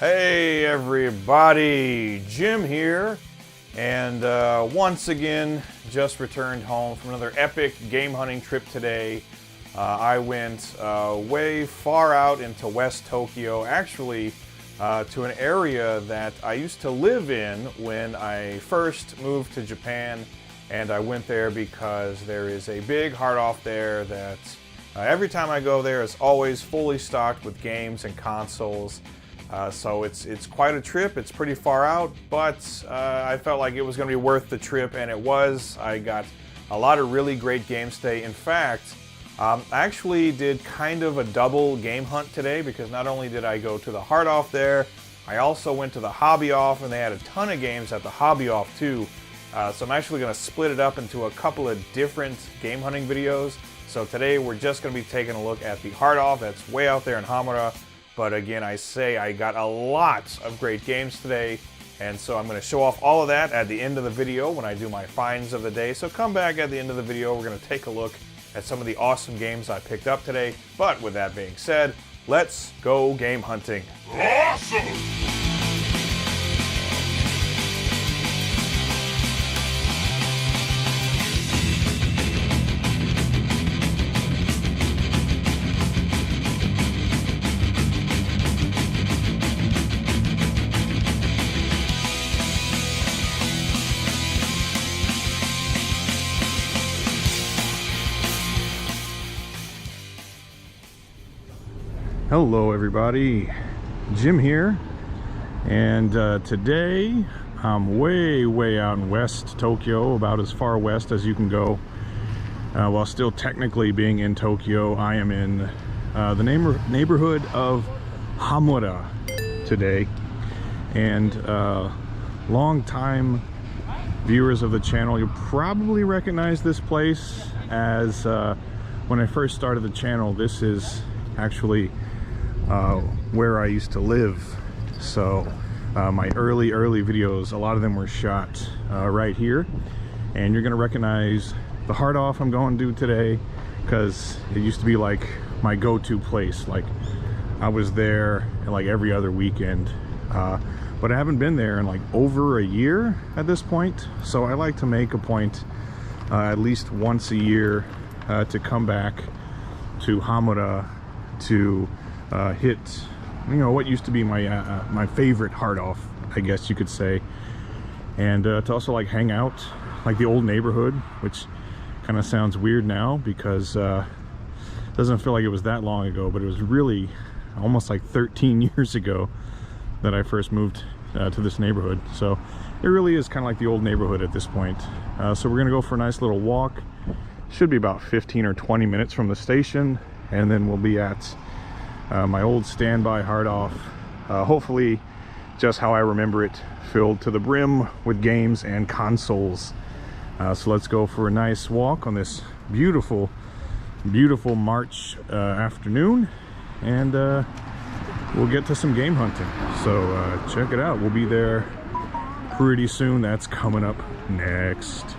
Hey everybody, Jim here, and once again just returned home from another epic game hunting trip today. I went way far out into West Tokyo, actually to an area that I used to live in when I first moved to Japan, and I went there because there is a big heart off there that every time I go there is always fully stocked with games and consoles. So it's quite a trip. It's pretty far out, but I felt like it was going to be worth the trip, and it was. I got a lot of really great games today. In fact, I actually did kind of a double game hunt today because not only did I go to the Heart Off there, I also went to the Hobby Off, and they had a ton of games at the Hobby Off too. So I'm actually going to split it up into a couple of different game hunting videos. So today we're just going to be taking a look at the Heart Off that's way out there in Hamura. But again, I say I got a lot of great games today, and so I'm going to show off all of that at the end of the video when I do my finds of the day. So come back at the end of the video, we're going to take a look at some of the awesome games I picked up today. But with that being said, let's go game hunting. Awesome! Hello everybody, Jim here, and today I'm way out in West Tokyo, about as far west as you can go. While still technically being in Tokyo, I am in the neighborhood of Hamura today, and long time viewers of the channel, you'll probably recognize this place as when I first started the channel. This is actually where I used to live. So my early videos, a lot of them were shot right here, and you're gonna recognize the Heart Off I'm going to do today because it used to be like my go-to place. Like I was there like every other weekend, but I haven't been there in like over a year at this point. So I like to make a point at least once a year to come back to Hamura to hit, you know, what used to be my my favorite Heart Off, I guess you could say, and to also like hang out like the old neighborhood, which kind of sounds weird now because it doesn't feel like it was that long ago, but it was really almost like 13 years ago that I first moved to this neighborhood. So it really is kind of like the old neighborhood at this point. So we're gonna go for a nice little walk. Should be about 15 or 20 minutes from the station, and then we'll be at my old standby Heart Off, hopefully just how I remember it, filled to the brim with games and consoles. So let's go for a nice walk on this beautiful March afternoon, and we'll get to some game hunting. So check it out, we'll be there pretty soon. That's coming up next.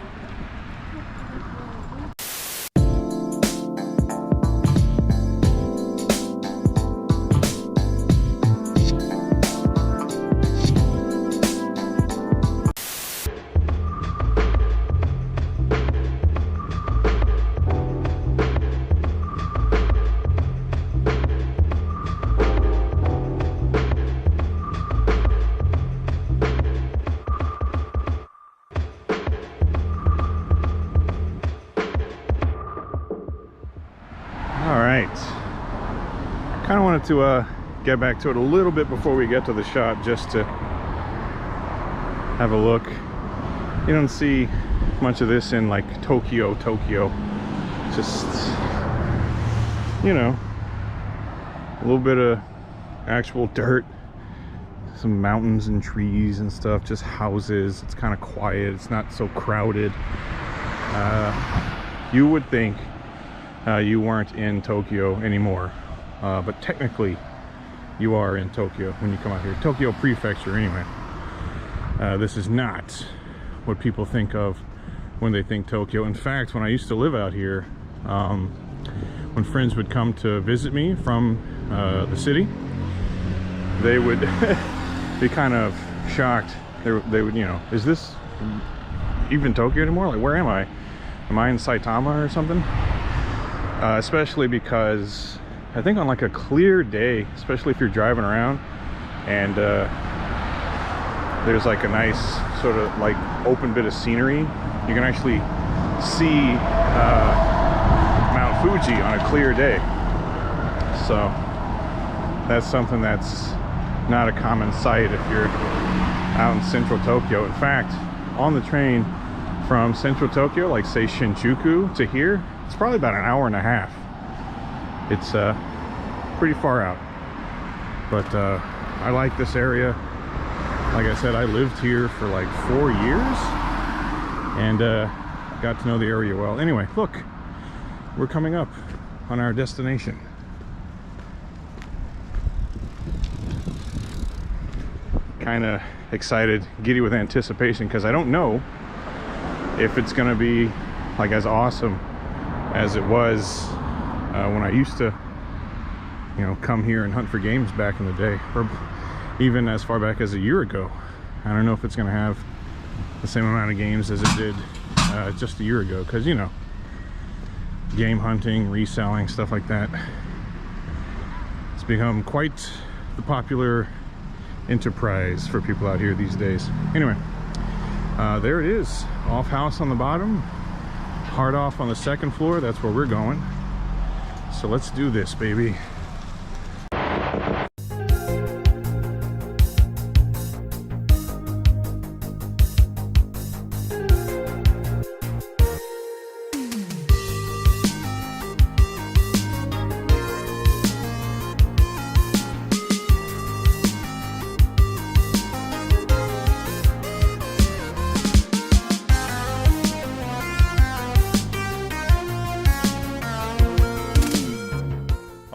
Kind of wanted to get back to it a little bit before we get to the shop, just to have a look. You don't see much of this in like Tokyo. Just, you know, a little bit of actual dirt, some mountains and trees and stuff, just houses. It's kind of quiet, it's not so crowded. You would think you weren't in Tokyo anymore, but technically you are in Tokyo when you come out here. Tokyo Prefecture anyway. This is not what people think of when they think Tokyo. In fact, when I used to live out here, when friends would come to visit me from the city, they would be kind of shocked. They would, you know, is this even Tokyo anymore? Like, where am I? Am I in Saitama or something? Especially because I think on like a clear day, especially if you're driving around and there's like a nice sort of like open bit of scenery, you can actually see Mount Fuji on a clear day. So that's something that's not a common sight if you're out in central Tokyo. In fact, on the train from central Tokyo, like say Shinjuku to here, it's probably about an hour and a half. It's pretty far out, but I like this area. Like I said, I lived here for like 4 years and got to know the area well. Anyway, look, we're coming up on our destination. Kind of excited, giddy with anticipation, because I don't know if it's going to be like as awesome as it was when I used to, you know, come here and hunt for games back in the day, or even as far back as a year ago. I don't know if it's going to have the same amount of games as it did just a year ago, because, you know, game hunting, reselling, stuff like that, it's become quite the popular enterprise for people out here these days. Anyway, there it is, off house on the bottom, hard off on the second floor. That's where we're going. So let's do this, baby.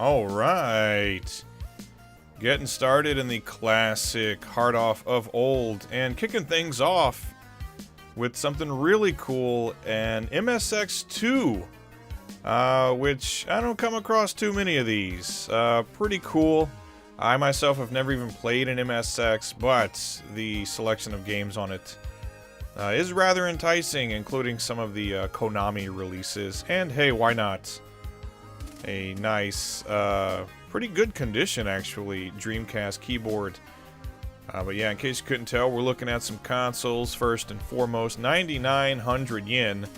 Alright, getting started in the classic hard off of old, and kicking things off with something really cool, an MSX2, which I don't come across too many of these. Pretty cool. I myself have never even played an MSX, but the selection of games on it is rather enticing, including some of the Konami releases, and hey, why not? A nice, pretty good condition actually, Dreamcast keyboard. But yeah, in case you couldn't tell, we're looking at some consoles. First and foremost, 9,900 yen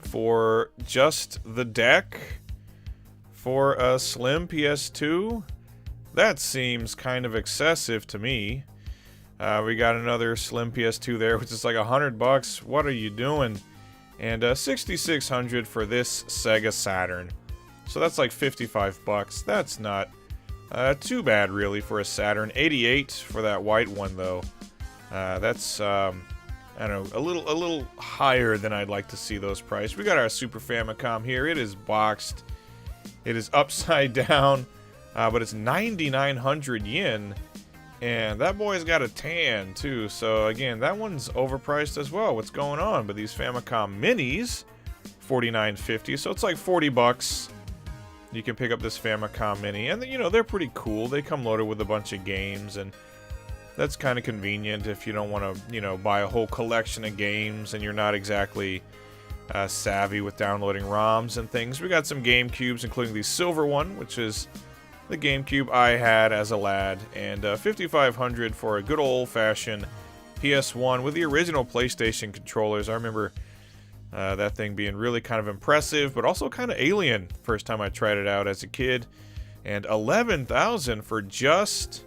for just the deck for a slim PS2. That seems kind of excessive to me. We got another slim PS2 there, which is like $100. What are you doing? And 6,600 for this Sega Saturn. So that's like 55 bucks. That's not too bad really for a Saturn. 88 for that white one though. That's I don't know, a little higher than I'd like to see those priced. We got our Super Famicom here. It is boxed. It is upside down, but it's 9,900 yen, and that boy's got a tan too. So again, that one's overpriced as well. What's going on? But these Famicom Minis, 49.50. So it's like 40 bucks. You can pick up this Famicom Mini, and you know, they're pretty cool. They come loaded with a bunch of games, and that's kind of convenient if you don't want to, you know, buy a whole collection of games and you're not exactly savvy with downloading ROMs and things. We got some GameCubes, including the silver one, which is the GameCube I had as a lad, and 5,500 for a good old-fashioned PS1 with the original PlayStation controllers. I remember that thing being really kind of impressive, but also kind of alien first time I tried it out as a kid. And 11,000 for just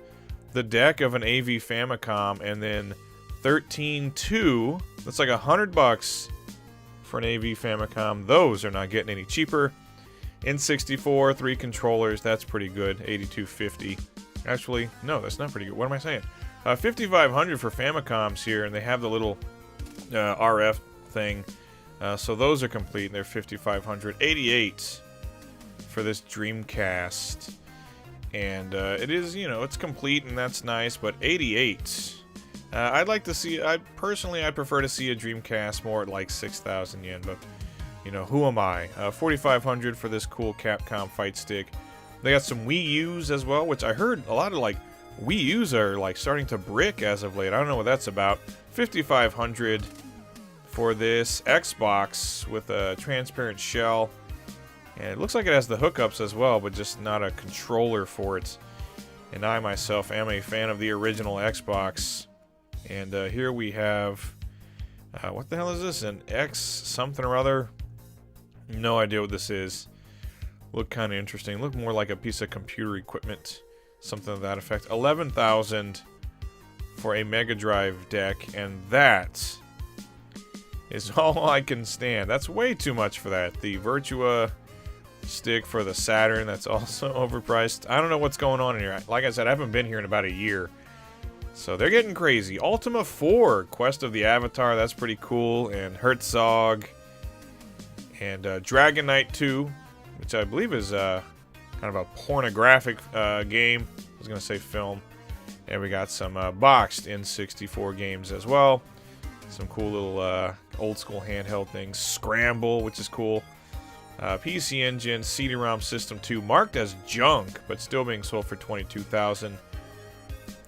the deck of an AV Famicom, and then 13,200. That's like $100 for an AV Famicom. Those are not getting any cheaper. N64, 3 controllers. That's pretty good. 8,250. Actually, no, that's not pretty good. What am I saying? 5,500 for Famicoms here, and they have the little RF thing. So those are complete, and they're 5,500. 88 for this Dreamcast. And it is, you know, it's complete, and that's nice, but 88. I'd like to see, I'd prefer to see a Dreamcast more at like 6,000 yen, but, you know, who am I? 4,500 for this cool Capcom fight stick. They got some Wii U's as well, which I heard a lot of, like, Wii U's are like starting to brick as of late. I don't know what that's about. 5,500 for this Xbox with a transparent shell. And it looks like it has the hookups as well, but just not a controller for it. And I myself am a fan of the original Xbox. And here we have, what the hell is this? An X something or other? No idea what this is. Look kind of interesting. Look more like a piece of computer equipment. Something to that effect. 11,000 for a Mega Drive deck. And that is all I can stand. That's way too much for that. The Virtua stick for the Saturn, that's also overpriced. I don't know what's going on in here. Like I said, I haven't been here in about a year. So they're getting crazy. Ultima 4, Quest of the Avatar, that's pretty cool. And Herzog. And Dragon Knight 2, which I believe is kind of a pornographic game. I was going to say film. And we got some boxed N64 games as well. Some cool little old school handheld things. Scramble, which is cool. PC Engine, CD-ROM System 2, marked as junk, but still being sold for $22,000.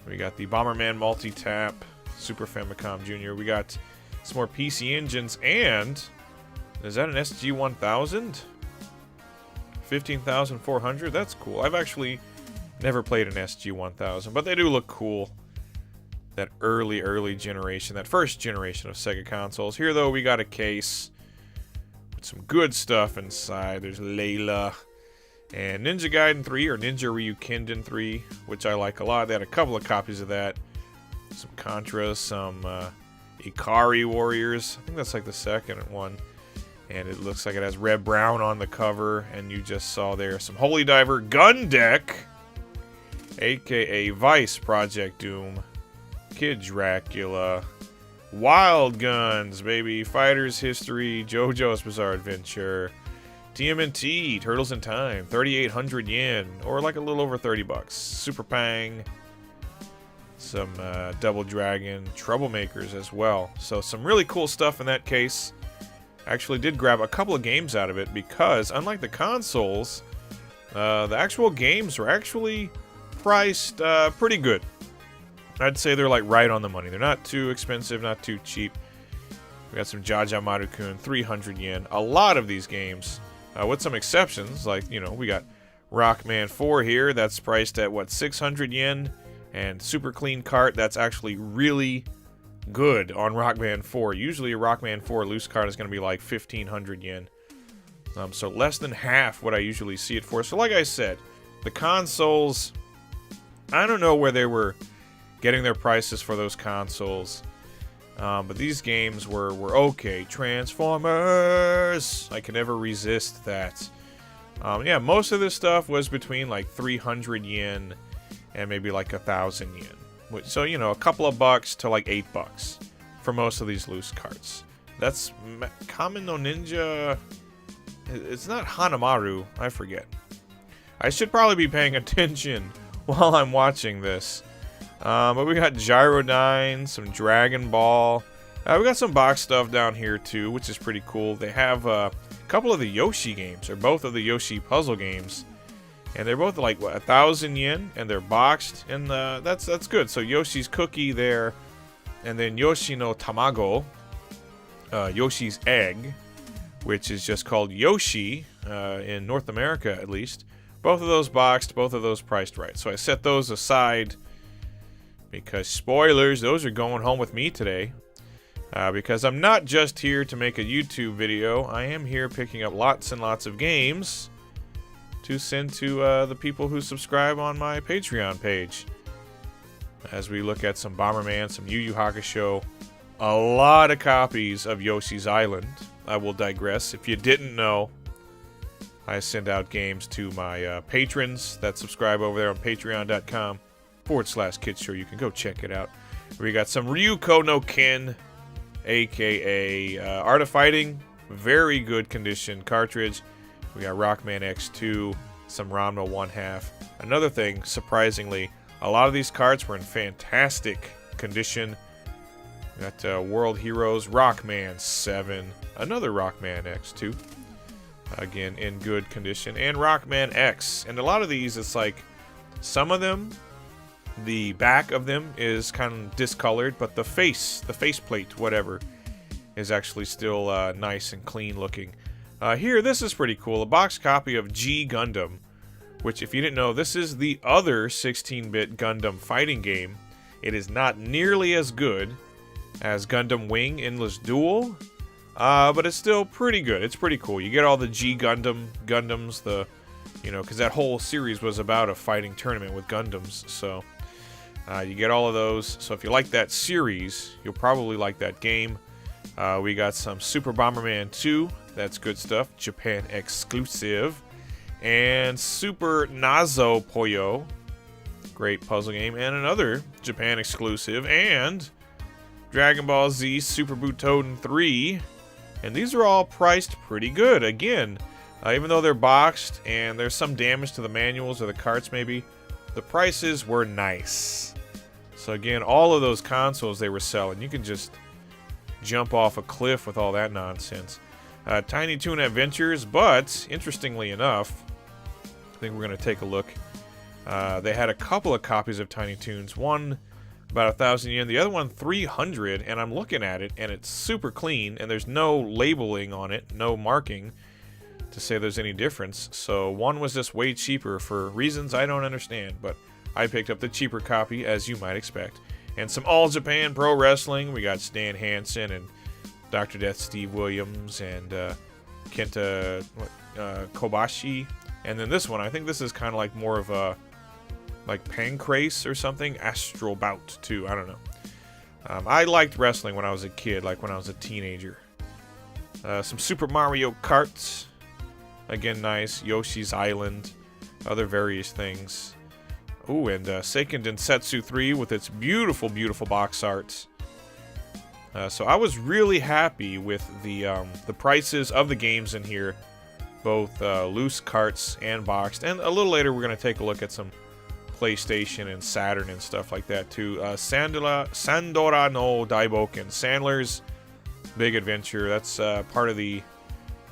We got the Bomberman Multi-Tap, Super Famicom Jr. We got some more PC Engines, and is that an SG-1000? 15,400? That's cool. I've actually never played an SG-1000, but they do look cool. That early generation, that first generation of Sega consoles. Here, though, we got a case with some good stuff inside. There's Layla and Ninja Gaiden 3, or Ninja Ryukenden 3, which I like a lot. They had a couple of copies of that. Some Contra, some Ikari Warriors. I think that's like the second one. And it looks like it has Red Brown on the cover. And you just saw there some Holy Diver Gun Deck, aka Vice Project Doom, Kid Dracula, Wild Guns, baby, Fighter's History, JoJo's Bizarre Adventure, TMNT, Turtles in Time, 3,800 yen, or like a little over 30 bucks. Super Pang, some Double Dragon, Troublemakers as well. So some really cool stuff in that case. Actually did grab a couple of games out of it because, unlike the consoles, the actual games were actually priced pretty good. I'd say they're like right on the money. They're not too expensive, not too cheap. We got some Jaja Maru-kun, 300 yen. A lot of these games, with some exceptions, like, you know, we got Rockman 4 here. That's priced at, what, 600 yen? And Super Clean Cart, that's actually really good on Rockman 4. Usually a Rockman 4 loose cart is going to be like 1,500 yen. So less than half what I usually see it for. So like I said, the consoles, I don't know where they were getting their prices for those consoles. But these games were okay. Transformers! I can never resist that. Yeah, most of this stuff was between like 300 yen and maybe like 1,000 yen. So, you know, a couple of bucks to like 8 bucks for most of these loose carts. That's Kamen no Ninja. It's not Hanamaru. I forget. I should probably be paying attention while I'm watching this. But we got Gyrodyne, some Dragon Ball. We got some box stuff down here too, which is pretty cool. They have a couple of the Yoshi games, or both of the Yoshi puzzle games. And they're both like, what, 1,000 yen, and they're boxed, and that's good. So Yoshi's Cookie there, and then Yoshi no Tamago, Yoshi's Egg, which is just called Yoshi in North America at least. Both of those boxed, both of those priced right. So I set those aside because, spoilers, those are going home with me today. Because I'm not just here to make a YouTube video. I am here picking up lots and lots of games to send to the people who subscribe on my Patreon page. As we look at some Bomberman, some Yu Yu Hakusho, a lot of copies of Yoshi's Island. I will digress. If you didn't know, I send out games to my patrons that subscribe over there on patreon.com/KidShow. You can go check it out. We got some Ryuko no Ken, aka Art of Fighting, very good condition cartridge. We got Rockman X2, some Ranma 1/2. Another thing, surprisingly, a lot of these carts were in fantastic condition. We got World Heroes, Rockman 7, another Rockman X2, again in good condition, and Rockman X. And a lot of these, it's like, some of them The back of them is kind of discolored, but the faceplate, whatever, is actually still nice and clean looking. Here, this is pretty cool. A box copy of G Gundam, which, if you didn't know, this is the other 16-bit Gundam fighting game. It is not nearly as good as Gundam Wing Endless Duel, but it's still pretty good. It's pretty cool. You get all the G Gundams, because that whole series was about a fighting tournament with Gundams, so you get all of those. So if you like that series, you'll probably like that game. We got some Super Bomberman 2. That's good stuff. Japan exclusive. And Super Nazo Puyo. Great puzzle game. And another Japan exclusive. And Dragon Ball Z Super Butoden 3. And these are all priced pretty good. Again, even though they're boxed and there's some damage to the manuals or the carts maybe, the prices were nice. So again, all of those consoles they were selling, you can just jump off a cliff with all that nonsense. Tiny Toon Adventures, but interestingly enough, I think we're going to take a look. They had a couple of copies of Tiny Toons. One about 1,000 yen, the other one 300, and I'm looking at it, and it's super clean, and there's no labeling on it, no marking to say there's any difference. So one was just way cheaper for reasons I don't understand, but I picked up the cheaper copy, as you might expect. And some All Japan Pro Wrestling. We got Stan Hansen and Dr. Death Steve Williams and Kenta Kobashi. And then this one, I think this is kind of like more of a like Pancrase or something. Astral Bout 2, I don't know. I liked wrestling when I was a kid, like when I was a teenager. Some Super Mario Karts. Again, nice. Yoshi's Island. Other various things. Ooh, and Seiken Densetsu 3 with its beautiful, beautiful box art. So I was really happy with the prices of the games in here. Both loose carts and boxed. And a little later we're going to take a look at some PlayStation and Saturn and stuff like that too. Sandora no Daiboken. Sandler's Big Adventure. That's part of the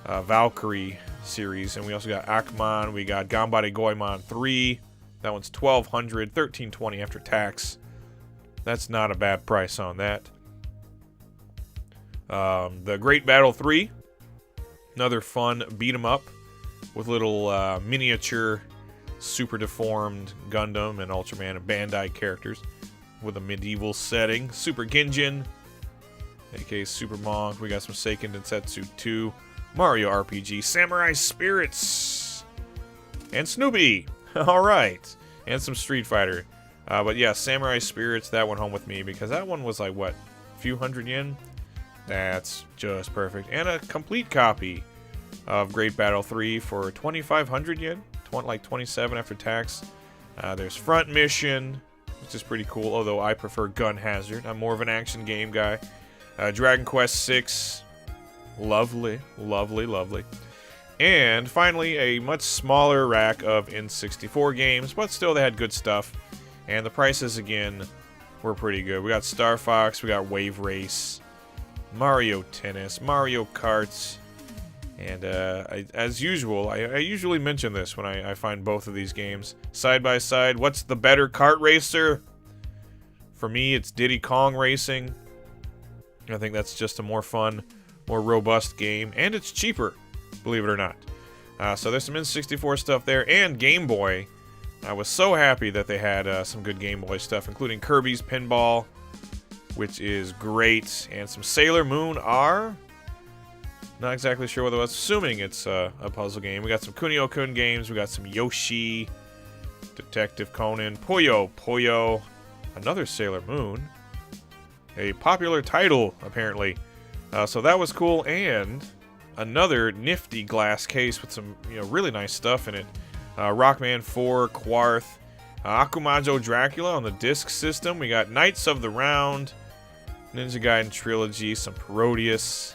Valkyrie series. And we also got Akman. We got Gambare Goemon 3. That one's 1,200, 1,320 after tax. That's not a bad price on that. The Great Battle 3. Another fun beat 'em up with little miniature, super deformed Gundam and Ultraman and Bandai characters with a medieval setting. Super Ginjin, aka Super Monk. We got some Seiken Densetsu 2, Mario RPG, Samurai Spirits, and Snoopy. All right, and some Street Fighter. But yeah, Samurai Spirits, that went home with me because that one was like, what, a few hundred yen? That's just perfect. And a complete copy of Great Battle 3 for 2,500 yen, like 27 after tax. There's Front Mission, which is pretty cool, although I prefer Gun Hazard. I'm more of an action game guy. Dragon Quest 6, lovely, lovely, lovely. And finally, a much smaller rack of N64 games, but still they had good stuff. And the prices, again, were pretty good. We got Star Fox, we got Wave Race, Mario Tennis, Mario Kart, and as usual, I usually mention this when I find both of these games. Side by side, what's the better kart racer? For me, it's Diddy Kong Racing. I think that's just a more fun, more robust game, and it's cheaper, believe it or not. So there's some N64 stuff there, and Game Boy. I was so happy that they had some good Game Boy stuff, including Kirby's Pinball, which is great, and some Sailor Moon R. Not exactly sure what it was, assuming it's a puzzle game. We got some Kunio-kun games, we got some Yoshi, Detective Conan, Puyo, another Sailor Moon, a popular title, apparently. So that was cool, and another nifty glass case with some really nice stuff in it. Rockman 4, Quarth, Akumajo Dracula on the disc system. We got Knights of the Round, Ninja Gaiden Trilogy, some Parodius,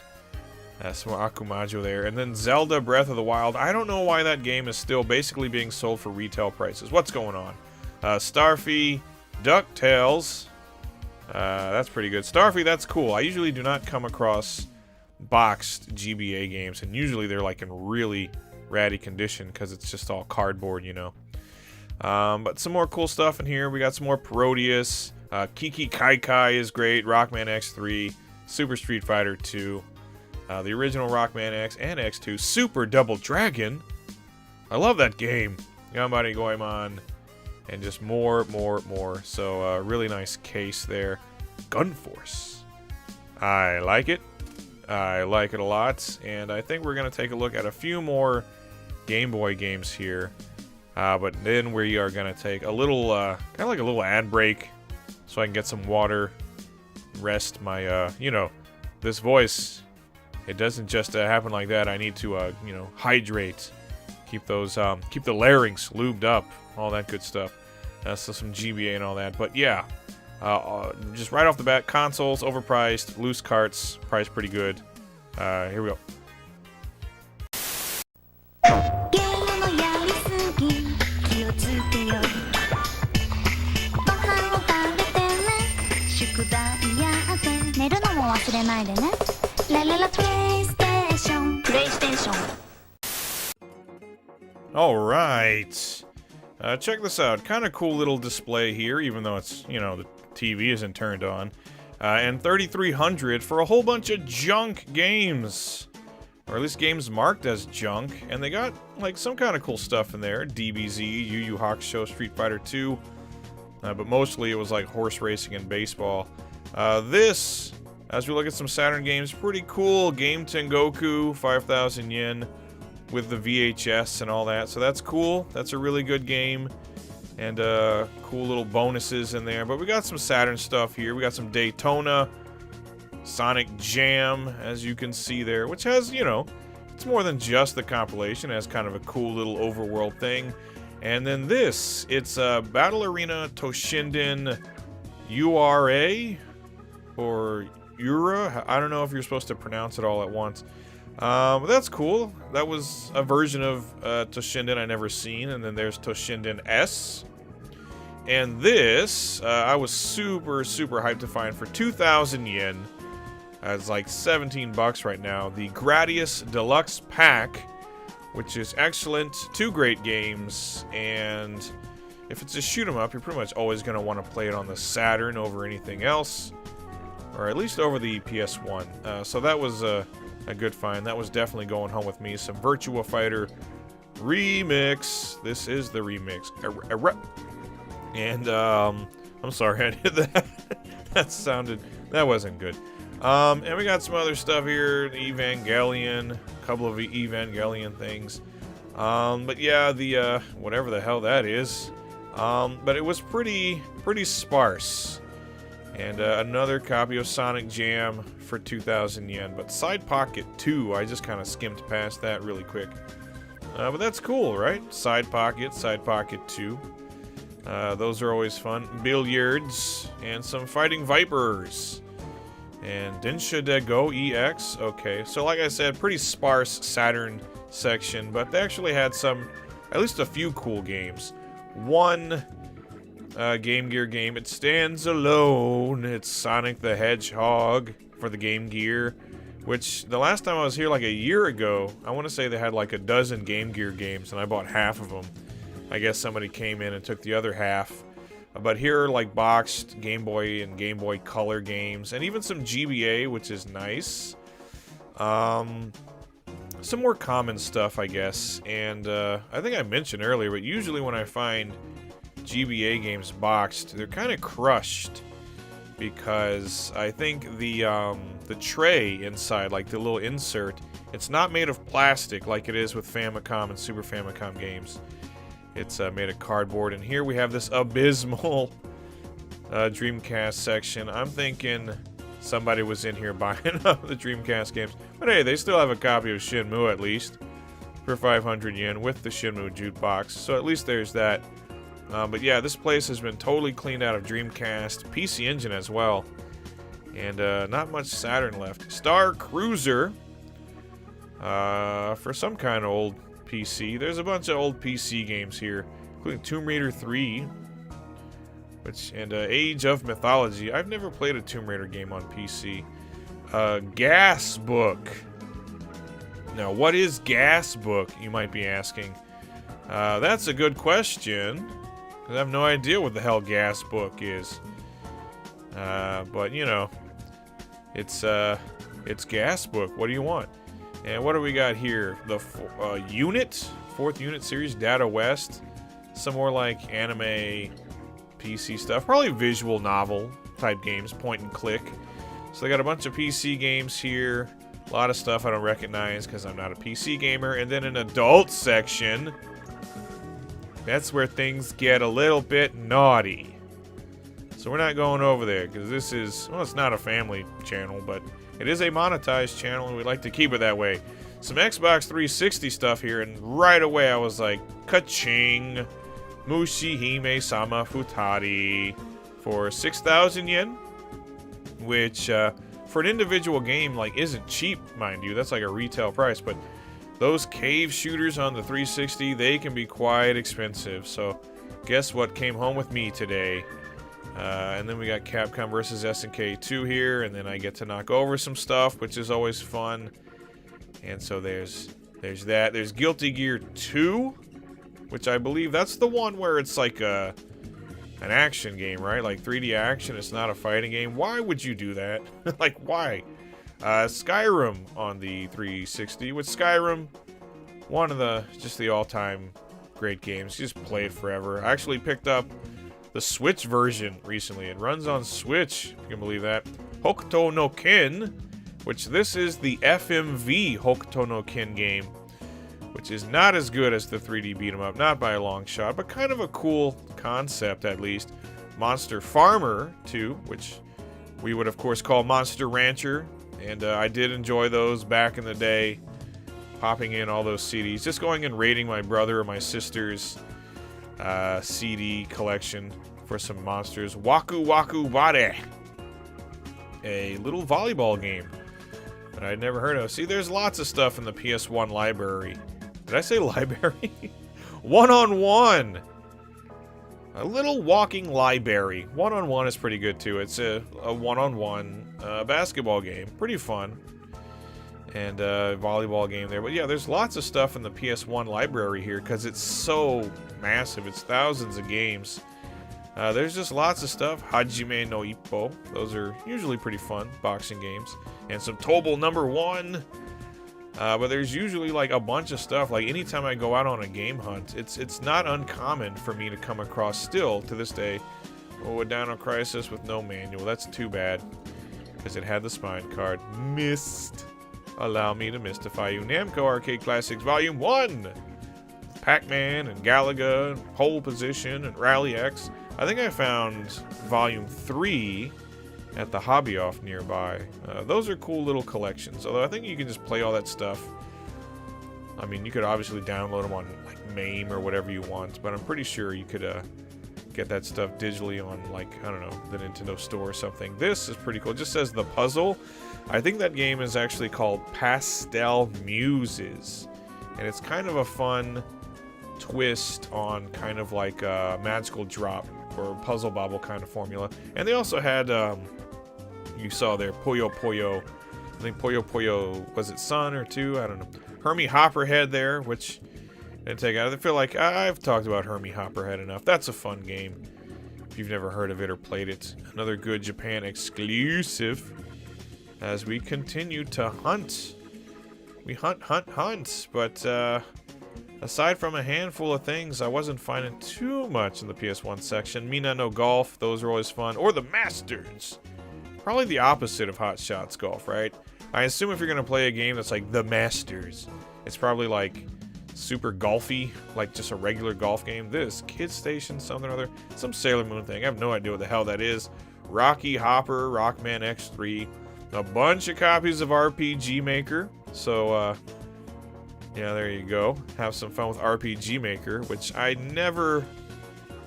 some more Akumajo there, and then Zelda Breath of the Wild. I don't know why that game is still basically being sold for retail prices. What's going on? Starfy, DuckTales. That's pretty good. Starfy, that's cool. I usually do not come across boxed GBA games, and usually they're like in really ratty condition because it's just all cardboard, But some more cool stuff in here. We got some more Parodius. Kiki Kai Kai is great. Rockman X3. Super Street Fighter 2. The original Rockman X and X2. Super Double Dragon. I love that game. Gambari Goemon. And just more. So, really nice case there. Gun Force. I like it. I like it a lot. And I think we're going to take a look at a few more Game Boy games here. But then we are going to take a little, kind of like a little ad break. So I can get some water. Rest my, you know, this voice. It doesn't just happen like that. I need to, you know, hydrate. Keep those, keep the larynx lubed up. All that good stuff. So some GBA and all that. But yeah, just right off the bat, consoles, overpriced, loose carts, priced pretty good. Here we go. All right. Check this out. Kind of cool little display here, even though it's, you know, the TV isn't turned on. And 3,300 for a whole bunch of junk games. Or at least games marked as junk. And they got, like, some kind of cool stuff in there. DBZ, Yu Yu Hakusho, Street Fighter 2. But mostly it was, like, horse racing and baseball. This, as we look at some Saturn games, pretty cool. Game Tengoku, 5,000 yen. With the VHS and all that, so that's cool. That's a really good game, and cool little bonuses in there. But we got some Saturn stuff here. We got some Daytona, Sonic Jam, as you can see there, which has, you know, it's more than just the compilation. It has kind of a cool little overworld thing. And then this, it's Battle Arena Toshinden URA or Ura. I don't know if you're supposed to pronounce it all at once. But that's cool. That was a version of Toshinden I never seen. And then there's Toshinden S. And this, I was super hyped to find for 2,000 yen. It's like 17 bucks right now. The Gradius Deluxe Pack, which is excellent. 2 great games. And if it's a shoot 'em up, you're pretty much always going to want to play it on the Saturn over anything else. Or at least over the PS1. So that was a good find. That was definitely going home with me. Some Virtua Fighter remix. This is the remix. And I'm sorry I did that. That wasn't good. And we got some other stuff here. Evangelion, a couple of Evangelion things. But yeah, the whatever the hell that is. But it was pretty sparse. And another copy of Sonic Jam for 2,000 yen. But Side Pocket 2, I just kind of skimmed past that really quick. But that's cool, right? Side Pocket 2. Those are always fun. Billiards, and some Fighting Vipers. And Densha Dego EX. Okay, so like I said, pretty sparse Saturn section. But they actually had some, at least a few cool games. One Game Gear game. It stands alone. It's Sonic the Hedgehog for the Game Gear, which the last time I was here like a year ago, I want to say they had like a dozen Game Gear games, and I bought half of them. I guess somebody came in and took the other half. But here are like boxed Game Boy and Game Boy Color games, and even some GBA, which is nice. Some more common stuff, I guess. And I think I mentioned earlier, but usually when I find GBA games boxed, they're kind of crushed, because I think the tray inside, like the little insert, it's not made of plastic like it is with Famicom and Super Famicom games. It's made of cardboard, and here we have this abysmal Dreamcast section. I'm thinking somebody was in here buying up the Dreamcast games, but hey, they still have a copy of Shenmue at least for 500 yen with the Shenmue jukebox, so at least there's that. But yeah, this place has been totally cleaned out of Dreamcast, PC Engine as well, and not much Saturn left. Star Cruiser, for some kind of old PC. There's a bunch of old PC games here, including Tomb Raider 3, and Age of Mythology. I've never played a Tomb Raider game on PC. Gas Book. Now, what is Gas Book, you might be asking? That's a good question. I have no idea what the hell Gas Book is. But, you know, it's Gas Book. What do you want? And what do we got here? The unit? 4th unit series, Data West. Some more like anime PC stuff. Probably visual novel type games, point and click. So they got a bunch of PC games here. A lot of stuff I don't recognize because I'm not a PC gamer. And then an adult section. That's where things get a little bit naughty. So we're not going over there because this is, well, it's not a family channel, but it is a monetized channel and we like to keep it that way. Some Xbox 360 stuff here, and right away I was like, ka-ching, Mushihime Sama Futari for 6,000 yen, which for an individual game like isn't cheap, mind you. That's like a retail price, but those cave shooters on the 360, they can be quite expensive. So guess what came home with me today? And then we got Capcom versus SNK 2 here, and then I get to knock over some stuff, which is always fun. And so there's that. There's Guilty Gear 2, which I believe that's the one where it's like an action game, right? Like 3D action. It's not a fighting game. Why would you do that? Like, why? Skyrim on the 360. With Skyrim, one of the all-time great games. You just play it forever. I actually picked up the Switch version recently. It runs on Switch, if you can believe that. Hokuto no Ken, which this is the FMV Hokuto no Ken game, which is not as good as the 3D beat 'em up, not by a long shot, but kind of a cool concept at least. Monster Farmer 2, which we would of course call Monster Rancher, and I did enjoy those back in the day, popping in all those CDs, just going and raiding my brother or my sister's CD collection for some monsters. Waku Waku Ware, a little volleyball game that I'd never heard of. See, there's lots of stuff in the PS1 library. Did I say library? One-on-one. A little walking library. One-on-one is pretty good too. It's a one-on-one basketball game. Pretty fun. And volleyball game there. But yeah, there's lots of stuff in the PS1 library here because it's so massive. It's thousands of games. There's just lots of stuff. Hajime no Ippo. Those are usually pretty fun boxing games. And some Tobal #1. But there's usually like a bunch of stuff. Like anytime I go out on a game hunt, it's not uncommon for me to come across still to this day. Oh, a Dino Crisis with no manual. That's too bad because it had the spine card. Missed. Allow me to mystify you. Namco Arcade Classics Volume 1. Pac-Man and Galaga, and Pole Position and Rally X. I think I found Volume 3 at the Hobby Off nearby. Those are cool little collections, although I think you can just play all that stuff. I mean, you could obviously download them on like MAME or whatever you want, but I'm pretty sure you could get that stuff digitally on, like, I don't know, the Nintendo Store or something. This is pretty cool. It just says The Puzzle. I think that game is actually called Pastel Muses, and it's kind of a fun twist on kind of like a magical drop or puzzle bobble kind of formula. And they also had you saw there Puyo Puyo, I think Puyo Puyo, was it Son or 2? I don't know. Hermie Hopperhead there, which I didn't take out. I feel like I've talked about Hermie Hopperhead enough. That's a fun game if you've never heard of it or played it. Another good Japan exclusive as we continue to hunt. We hunt, but aside from a handful of things, I wasn't finding too much in the PS1 section. Mina no Golf, those are always fun. Or the Masters. Probably the opposite of Hot Shots Golf, right? I assume if you're going to play a game that's like the Masters, it's probably like super golfy, like just a regular golf game. This, Kid Station, something or other. Some Sailor Moon thing. I have no idea what the hell that is. Rocky Hopper, Rockman X3. A bunch of copies of RPG Maker. So, yeah, there you go. Have some fun with RPG Maker, which I never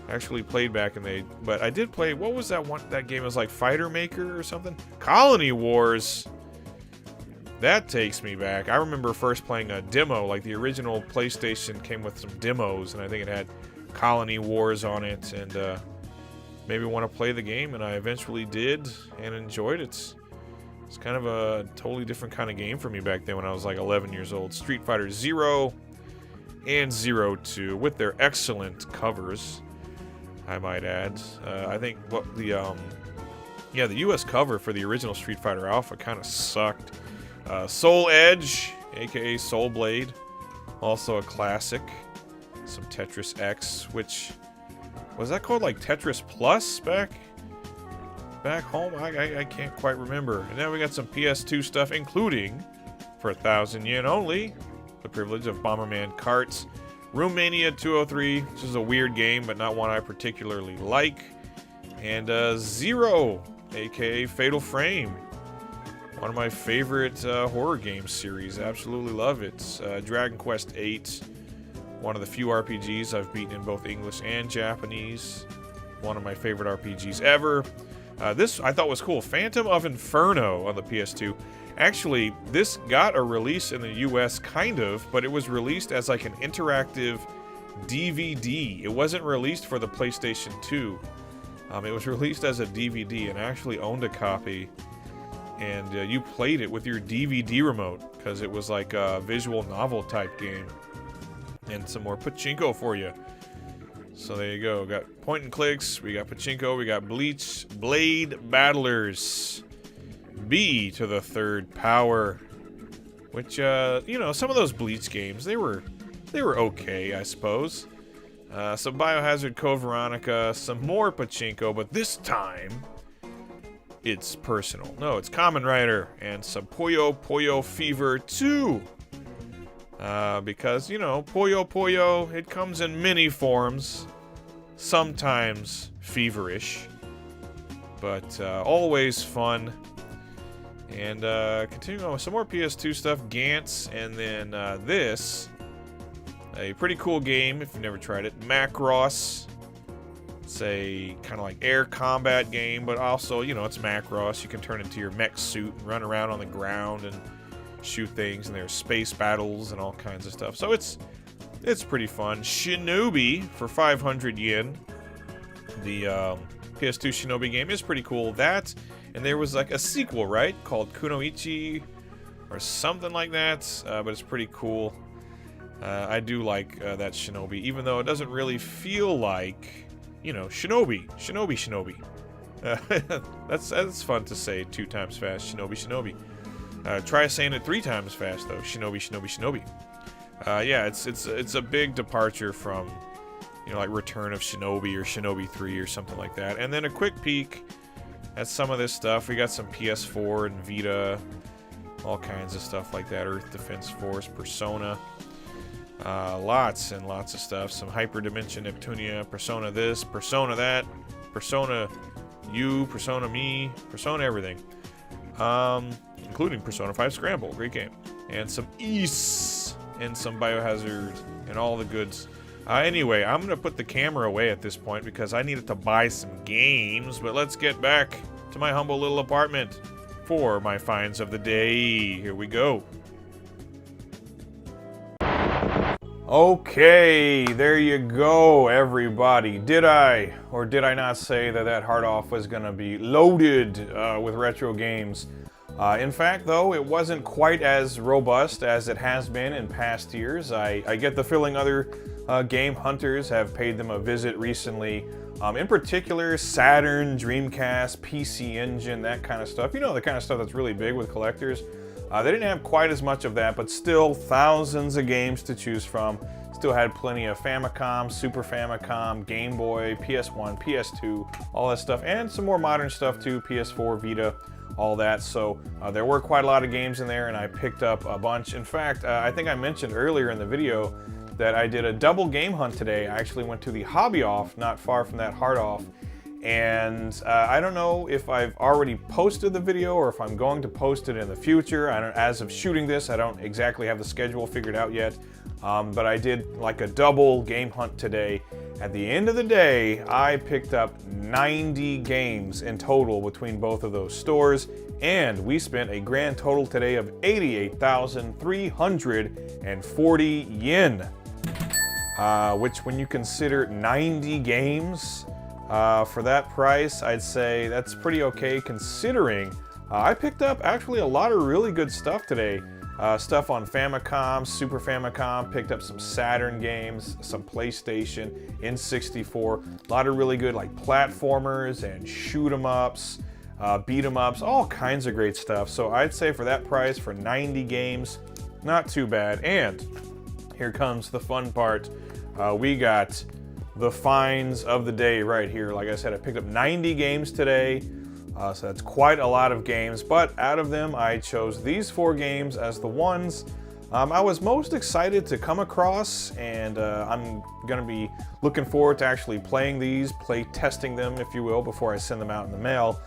actually played back in the day. But I did play, what was that one? That game was like Fighter Maker or something? Colony Wars. That takes me back. I remember first playing a demo, like the original PlayStation came with some demos, and I think it had Colony Wars on it, and maybe want to play the game, and I eventually did and enjoyed it. It's kind of a totally different kind of game for me back then when I was like 11 years old. Street Fighter 0 and 02 with their excellent covers, I might add. I think what the US cover for the original Street Fighter Alpha kind of sucked. Soul Edge, aka Soul Blade, also a classic. Some Tetris X, which was that called like Tetris Plus back home? I can't quite remember. And then we got some PS2 stuff, including, for 1,000 yen only, the privilege of Bomberman Karts, Romania 203, which is a weird game, but not one I particularly like, and Zero, aka Fatal Frame, one of my favorite horror game series. Absolutely love it. Dragon Quest VIII, one of the few RPGs I've beaten in both English and Japanese. One of my favorite RPGs ever. This I thought was cool. Phantom of Inferno on the PS2. Actually, this got a release in the US, kind of, but it was released as like an interactive DVD. It wasn't released for the PlayStation 2. It was released as a DVD, and I actually owned a copy. And you played it with your DVD remote, because it was like a visual novel type game. And some more pachinko for you. So there you go. Got point and clicks, we got pachinko, we got Bleach Blade Battlers. B to the third power. Which, you know, some of those Bleach games, they were okay, I suppose. Some Biohazard Code Veronica, some more pachinko, but this time it's personal. No, it's Kamen Rider, and some Puyo Puyo Fever 2. Because, you know, Puyo Puyo, it comes in many forms, sometimes feverish, but always fun. And continuing on with some more PS2 stuff, Gantz, and then this, a pretty cool game if you've never tried it, Macross. It's a kind of like air combat game, but also, you know, it's Macross. You can turn into your mech suit and run around on the ground and shoot things, and there's space battles and all kinds of stuff. So it's pretty fun. Shinobi for 500 yen. The PS2 Shinobi game is pretty cool. That, and there was like a sequel, right, called Kunoichi or something like that, but it's pretty cool. I do like that Shinobi, even though it doesn't really feel like, you know, Shinobi. That's fun to say 2 times fast. Shinobi. Try saying it 3 times fast though. Shinobi. Yeah, it's a big departure from, you know, like Return of Shinobi or Shinobi 3 or something like that. And then a quick peek at some of this stuff. We got some PS4 and Vita, all kinds of stuff like that. Earth Defense Force, Persona. Lots and lots of stuff. Some Hyperdimension Neptunia, Persona this, Persona that, Persona you, Persona me, Persona everything. Including Persona 5 Scramble, great game. And some Ys, and some Biohazard, and all the goods. Anyway, I'm going to put the camera away at this point because I needed to buy some games, but let's get back to my humble little apartment for my finds of the day. Here we go. Okay, there you go, everybody. Did I or did I not say that hard off was going to be loaded with retro games? In fact, though, it wasn't quite as robust as it has been in past years. I get the feeling other game hunters have paid them a visit recently. In particular, Saturn, Dreamcast, PC Engine, that kind of stuff. You know, the kind of stuff that's really big with collectors. They didn't have quite as much of that, but still thousands of games to choose from. Still had plenty of Famicom, Super Famicom, Game Boy, PS1, PS2, all that stuff, and some more modern stuff too, PS4, Vita, all that. So there were quite a lot of games in there, and I picked up a bunch. In fact, I think I mentioned earlier in the video that I did a double game hunt today. I actually went to the Hobby Off, not far from that Hard Off, and I don't know if I've already posted the video or if I'm going to post it in the future. As of shooting this, I don't exactly have the schedule figured out yet, but I did like a double game hunt today. At the end of the day, I picked up 90 games in total between both of those stores, and we spent a grand total today of 88,340 yen, which, when you consider 90 games for that price, I'd say that's pretty okay considering I picked up actually a lot of really good stuff today. Stuff on Famicom, Super Famicom, picked up some Saturn games, some PlayStation, N64. A lot of really good like platformers and shoot 'em ups, beat 'em ups, all kinds of great stuff. So I'd say for that price, for 90 games, not too bad. And here comes the fun part. We got the finds of the day right here. Like I said, I picked up 90 games today. So that's quite a lot of games, but out of them I chose these 4 games as the ones I was most excited to come across, and I'm going to be looking forward to actually playing these, play testing them if you will, before I send them out in the mail.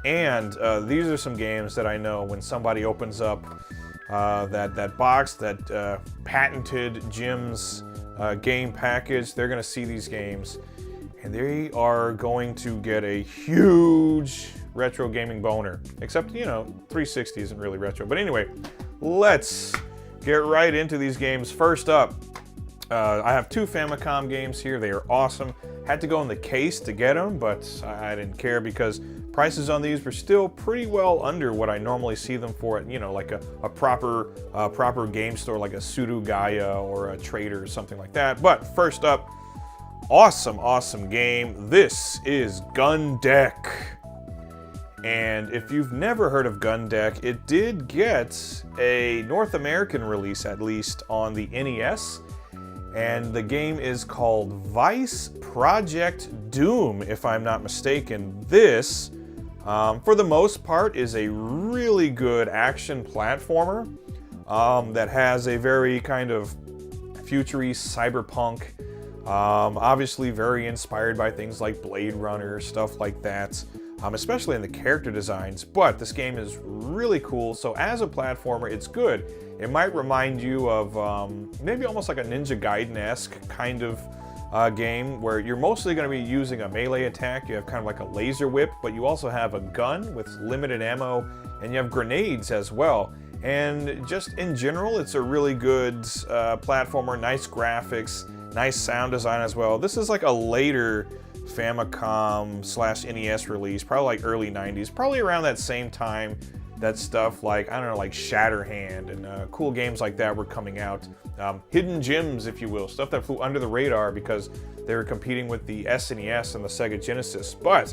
And these are some games that I know when somebody opens up that box, that patented Jim's game package, they're going to see these games and they are going to get a huge retro gaming boner. Except, you know, 360 isn't really retro. But anyway, let's get right into these games. First up, I have 2 Famicom games here. They are awesome. Had to go in the case to get them, but I didn't care because prices on these were still pretty well under what I normally see them for at, you know, like a proper game store like a Surugaya or a Trader or something like that. But first up, awesome game. This is Gun Deck. And if you've never heard of Gun Deck, it did get a North American release, at least on the NES. And the game is called Vice Project Doom, if I'm not mistaken. This, for the most part, is a really good action platformer that has a very kind of futurist cyberpunk, obviously very inspired by things like Blade Runner, stuff like that. Especially in the character designs, but this game is really cool. So as a platformer, it's good. It might remind you of maybe almost like a Ninja Gaiden-esque kind of game where you're mostly going to be using a melee attack. You have kind of like a laser whip, but you also have a gun with limited ammo, and you have grenades as well. And just in general, it's a really good platformer, nice graphics, nice sound design as well. This is like a later Famicom/NES release, probably like early 90s, probably around that same time that stuff like, I don't know, like Shatterhand and cool games like that were coming out. Hidden gems, if you will, stuff that flew under the radar because they were competing with the SNES and the Sega Genesis. But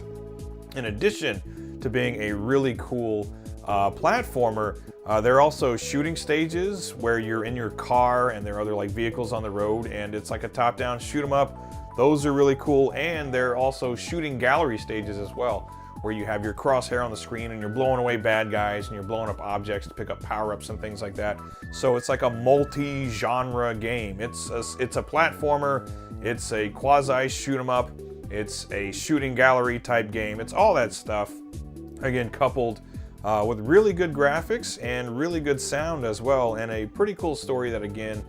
in addition to being a really cool platformer, there are also shooting stages where you're in your car and there are other like vehicles on the road, and it's like a top-down shoot 'em up. Those are really cool, and there are also shooting gallery stages as well, where you have your crosshair on the screen and you're blowing away bad guys and you're blowing up objects to pick up power-ups and things like that. So it's like a multi-genre game. It's a platformer, it's a quasi shoot 'em up, it's a shooting gallery type game. It's all that stuff, again, coupled with really good graphics and really good sound as well, and a pretty cool story that, again,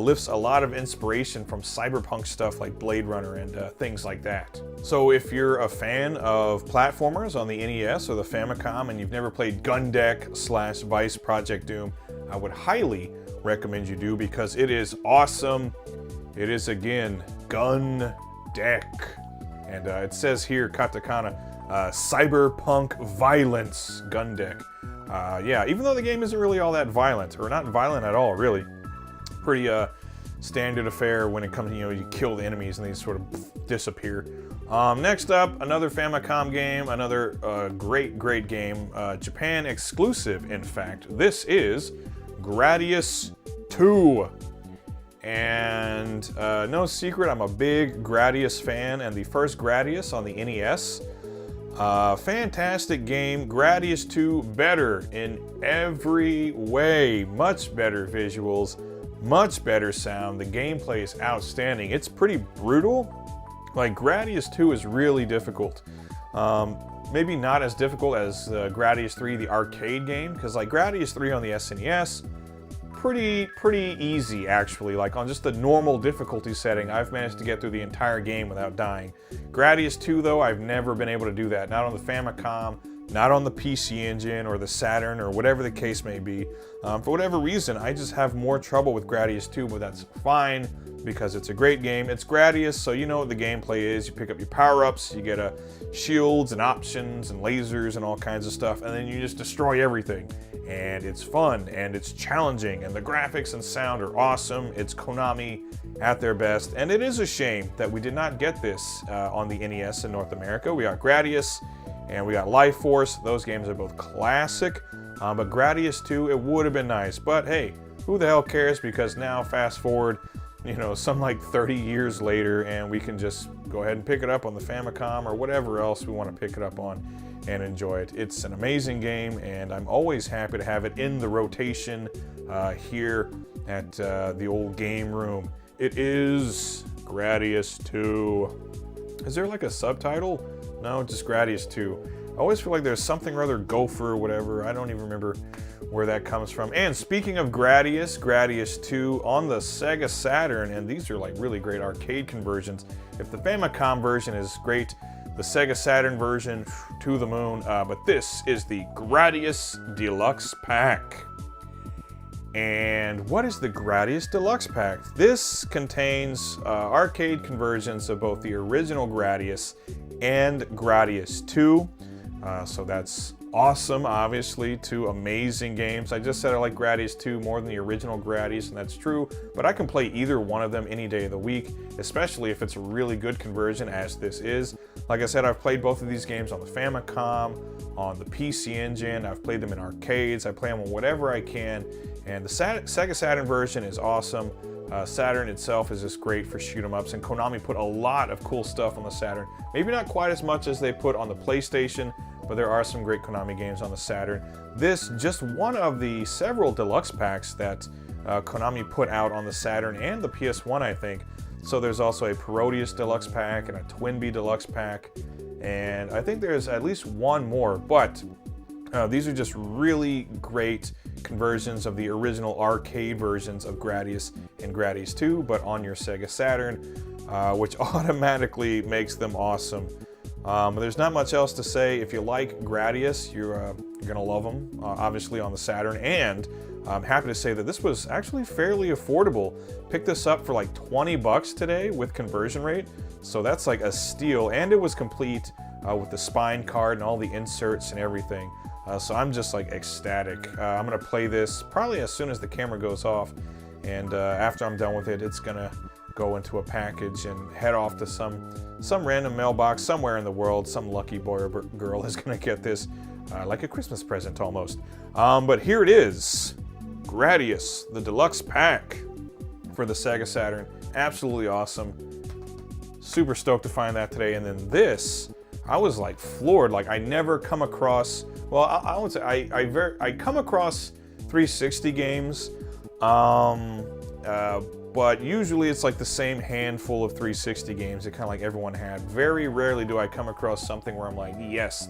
lifts a lot of inspiration from cyberpunk stuff like Blade Runner and things like that. So if you're a fan of platformers on the NES or the Famicom and you've never played Gun Deck/Vice Project Doom, I would highly recommend you do, because it is awesome. It is, again, Gun Deck. And it says here, katakana, cyberpunk violence Gun Deck. Yeah, even though the game isn't really all that violent, or not violent at all, really. Pretty standard affair when it comes to, you know, you kill the enemies and they sort of disappear. Next up, another Famicom game, another great game, Japan exclusive, in fact. This is Gradius 2. And no secret, I'm a big Gradius fan, and the first Gradius on the NES. Fantastic game. Gradius 2, better in every way. Much better visuals, much better sound. The gameplay is outstanding. It's pretty brutal. Like, Gradius 2 is really difficult. Maybe not as difficult as Gradius 3, the arcade game, because like Gradius 3 on the SNES, pretty easy actually. Like on just the normal difficulty setting, I've managed to get through the entire game without dying. Gradius 2 though, I've never been able to do that. Not on the Famicom, not on the PC Engine or the Saturn or whatever the case may be. For whatever reason, I just have more trouble with Gradius 2, but that's fine because it's a great game. It's Gradius, so you know what the gameplay is. You pick up your power-ups, you get shields and options and lasers and all kinds of stuff, and then you just destroy everything. And it's fun, and it's challenging, and the graphics and sound are awesome. It's Konami at their best, and it is a shame that we did not get this on the NES in North America. We got Gradius, and we got Life Force. Those games are both classic, but Gradius 2, it would have been nice. But hey, who the hell cares? Because now, fast forward, you know, some like 30 years later, and we can just go ahead and pick it up on the Famicom or whatever else we want to pick it up on and enjoy it. It's an amazing game, and I'm always happy to have it in the rotation here at the old game room. It is Gradius 2. Is there like a subtitle? No, just Gradius 2. I always feel like there's something or other Gopher or whatever. I don't even remember where that comes from. And speaking of Gradius, Gradius 2 on the Sega Saturn, and these are like really great arcade conversions. If the Famicom version is great, the Sega Saturn version, to the moon. But this is the Gradius Deluxe Pack. And what is the Gradius Deluxe Pack? This contains arcade conversions of both the original Gradius and Gradius 2. So that's awesome, obviously. Two amazing games. I just said I like Gradius 2 more than the original Gradius, and that's true, but I can play either one of them any day of the week, especially if it's a really good conversion, as this is. Like I said, I've played both of these games on the Famicom, on the PC Engine. I've played them in arcades. I play them on whatever I can, and the Sega Saturn version is awesome. Saturn itself is just great for shoot 'em ups, and Konami put a lot of cool stuff on the Saturn. Maybe not quite as much as they put on the PlayStation, but there are some great Konami games on the Saturn. This, just one of the several deluxe packs that Konami put out on the Saturn and the PS1, I think. So there's also a Parodius Deluxe Pack and a Twinbee Deluxe Pack, and I think there's at least one more, but these are just really great conversions of the original arcade versions of Gradius and Gradius 2, but on your Sega Saturn, which automatically makes them awesome. There's not much else to say. If you like Gradius, you're gonna love them, obviously on the Saturn, and I'm happy to say that this was actually fairly affordable. Picked this up for like 20 bucks today with conversion rate, so that's like a steal, and it was complete with the spine card and all the inserts and everything. So I'm just like ecstatic. I'm gonna play this probably as soon as the camera goes off, and after I'm done with it, it's gonna go into a package and head off to some random mailbox somewhere in the world. Some lucky boy or girl is gonna get this like a Christmas present almost. But here it is, Gradius, the deluxe pack for the Sega Saturn. Absolutely awesome. Super stoked to find that today. And then this, I was like floored. Like, I never come across, well, I would say I come across 360 games, but usually it's like the same handful of 360 games that kind of like everyone had. Very rarely do I come across something where I'm like, yes,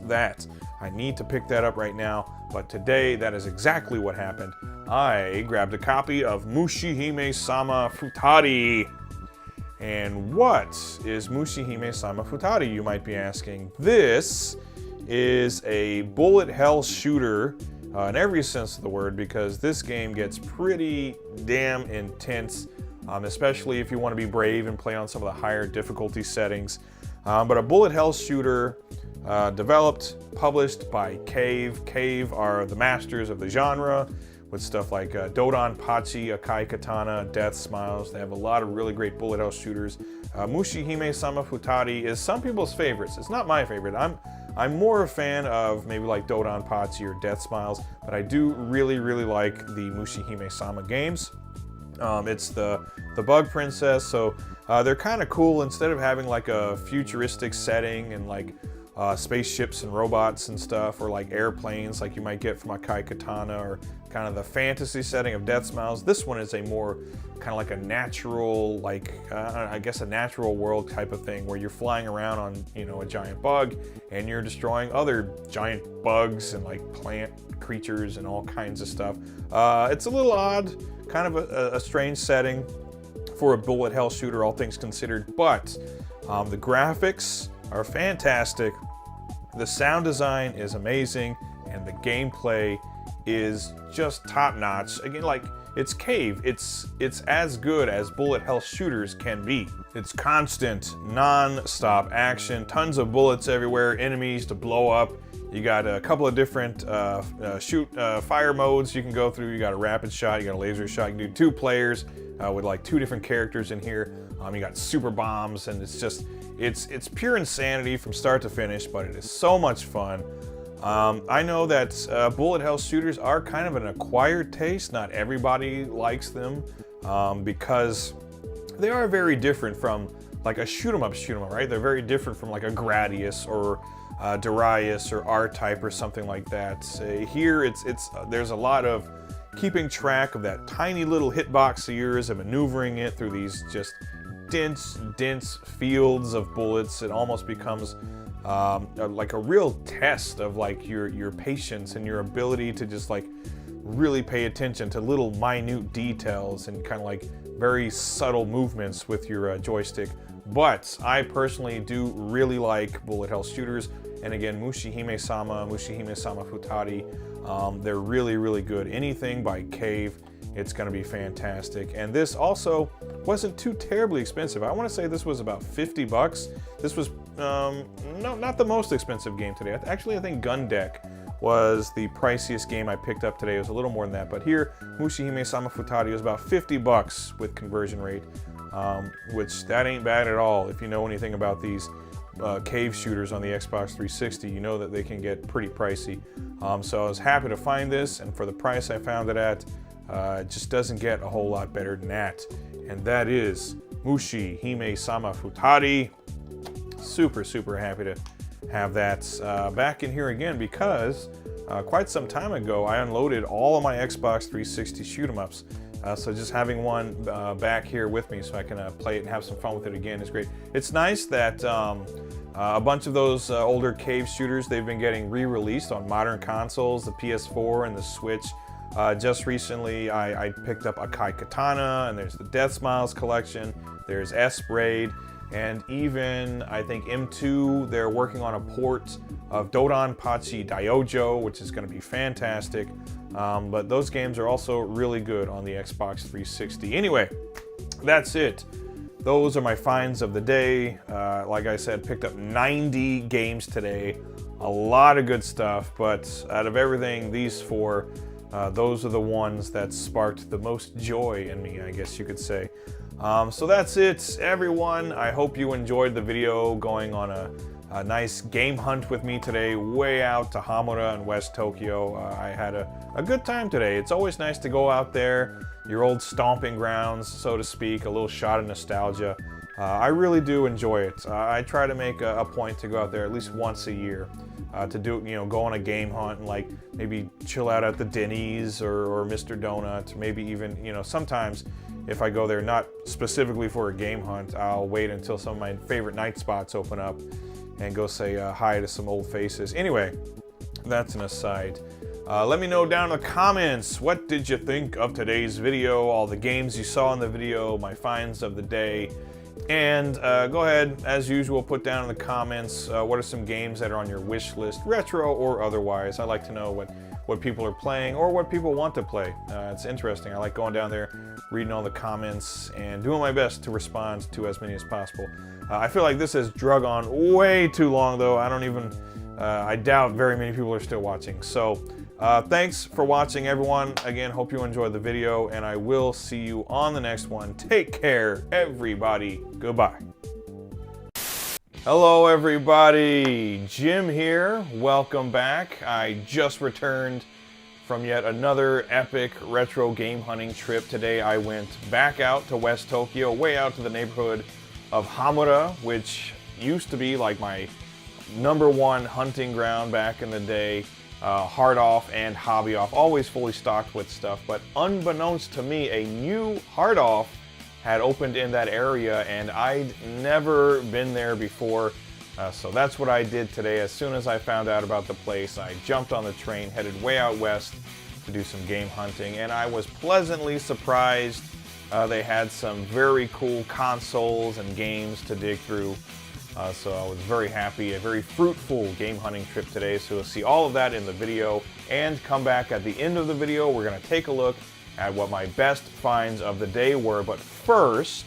I need to pick that up right now. But today, that is exactly what happened. I grabbed a copy of Mushihime-sama Futari. And what is Mushihime-sama Futari, you might be asking? This is a bullet hell shooter in every sense of the word, because this game gets pretty damn intense, especially if you want to be brave and play on some of the higher difficulty settings. But a bullet hell shooter developed, published by Cave. Cave are the masters of the genre, with stuff like Dodonpachi, Akai Katana, Death Smiles. They have a lot of really great bullet hell shooters. Mushihime-sama Futari is some people's favorites. It's not my favorite. I'm more a fan of maybe like Dodonpachi or Death Smiles, but I do really, really like the Mushihime-sama games. It's the Bug Princess, so they're kind of cool. Instead of having like a futuristic setting and like spaceships and robots and stuff, or like airplanes like you might get from Akai Katana, or kind of the fantasy setting of Death Smiles, this one is a more kind of like a natural, like I guess a natural world type of thing, where you're flying around on, you know, a giant bug and you're destroying other giant bugs and like plant creatures and all kinds of stuff. It's a little odd, kind of a strange setting for a bullet hell shooter, all things considered, but the graphics are fantastic. The sound design is amazing, and the gameplay is just top-notch. Again, like, it's Cave. It's as good as bullet hell shooters can be. It's constant, non-stop action, tons of bullets everywhere, enemies to blow up. You got a couple of different fire modes you can go through. You got a rapid shot, you got a laser shot. You can do 2 players with like 2 different characters in here. You got super bombs, and it's just, it's pure insanity from start to finish, but it is so much fun. I know that bullet hell shooters are kind of an acquired taste. Not everybody likes them because they are very different from like a shoot 'em up, right? They're very different from like a Gradius or Darius or R-Type or something like that. Here, there's a lot of keeping track of that tiny little hitbox of yours and maneuvering it through these just dense fields of bullets. It almost becomes like a real test of like your patience and your ability to just like really pay attention to little minute details and kind of like very subtle movements with your joystick. But I personally do really like bullet hell shooters, and again, Mushihime-sama Futari, they're really good. Anything by Cave, it's going to be fantastic. And this also wasn't too terribly expensive. I want to say this was about 50 bucks. This was no, not the most expensive game today. Actually, I think Gun Deck was the priciest game I picked up today. It was a little more than that, but here Mushihime-sama Futari was about 50 bucks with conversion rate, which that ain't bad at all. If you know anything about these Cave shooters on the Xbox 360, you know that they can get pretty pricey. So I was happy to find this, and for the price I found it at, it just doesn't get a whole lot better than that. And that is Mushihime-sama Futari. Super happy to have that back in here again, because quite some time ago I unloaded all of my Xbox 360 shoot 'em ups. So just having one back here with me so I can play it and have some fun with it again is great. It's nice that a bunch of those older Cave shooters, they've been getting re-released on modern consoles, the PS4 and the Switch. Just recently I picked up Akai Katana, and there's the Death Smiles collection, there's S-Braid, and even I think M2, they're working on a port of Dodonpachi Daiojo, which is going to be fantastic. But those games are also really good on the Xbox 360. Anyway, that's it. Those are my finds of the day. Like I said, picked up 90 games today. A lot of good stuff, but out of everything, these 4, those are the ones that sparked the most joy in me, I guess you could say. So that's it, everyone. I hope you enjoyed the video going on a nice game hunt with me today, way out to Hamura and West Tokyo. I had a good time today. It's always nice to go out there, your old stomping grounds, so to speak, a little shot of nostalgia. I really do enjoy it. I try to make a point to go out there at least once a year to do, go on a game hunt and like maybe chill out at the Denny's or Mr. Donut, maybe even, sometimes if I go there not specifically for a game hunt, I'll wait until some of my favorite night spots open up and go say hi to some old faces. Anyway, that's an aside. Let me know down in the comments, what did you think of today's video, all the games you saw in the video, my finds of the day. And go ahead, as usual, put down in the comments what are some games that are on your wish list, retro or otherwise. I like to know what people are playing or what people want to play. It's interesting. I like going down there, reading all the comments, and doing my best to respond to as many as possible. I feel like this has drug on way too long, though. I doubt very many people are still watching. So thanks for watching, everyone. Again, hope you enjoyed the video, and I will see you on the next one. Take care, everybody. Goodbye. Hello, everybody. Jim here. Welcome back. I just returned from yet another epic retro game hunting trip. Today I went back out to West Tokyo, way out to the neighborhood of Hamura, which used to be like my #1 hunting ground back in the day. Hard off and hobby off, always fully stocked with stuff, but unbeknownst to me, a new hard off had opened in that area, and I'd never been there before. So that's what I did today. As soon as I found out about the place, I jumped on the train, headed way out west to do some game hunting, and I was pleasantly surprised. They had some very cool consoles and games to dig through. So I was very happy, a very fruitful game hunting trip today. So you'll see all of that in the video, and come back at the end of the video. We're going to take a look at what my best finds of the day were. But first,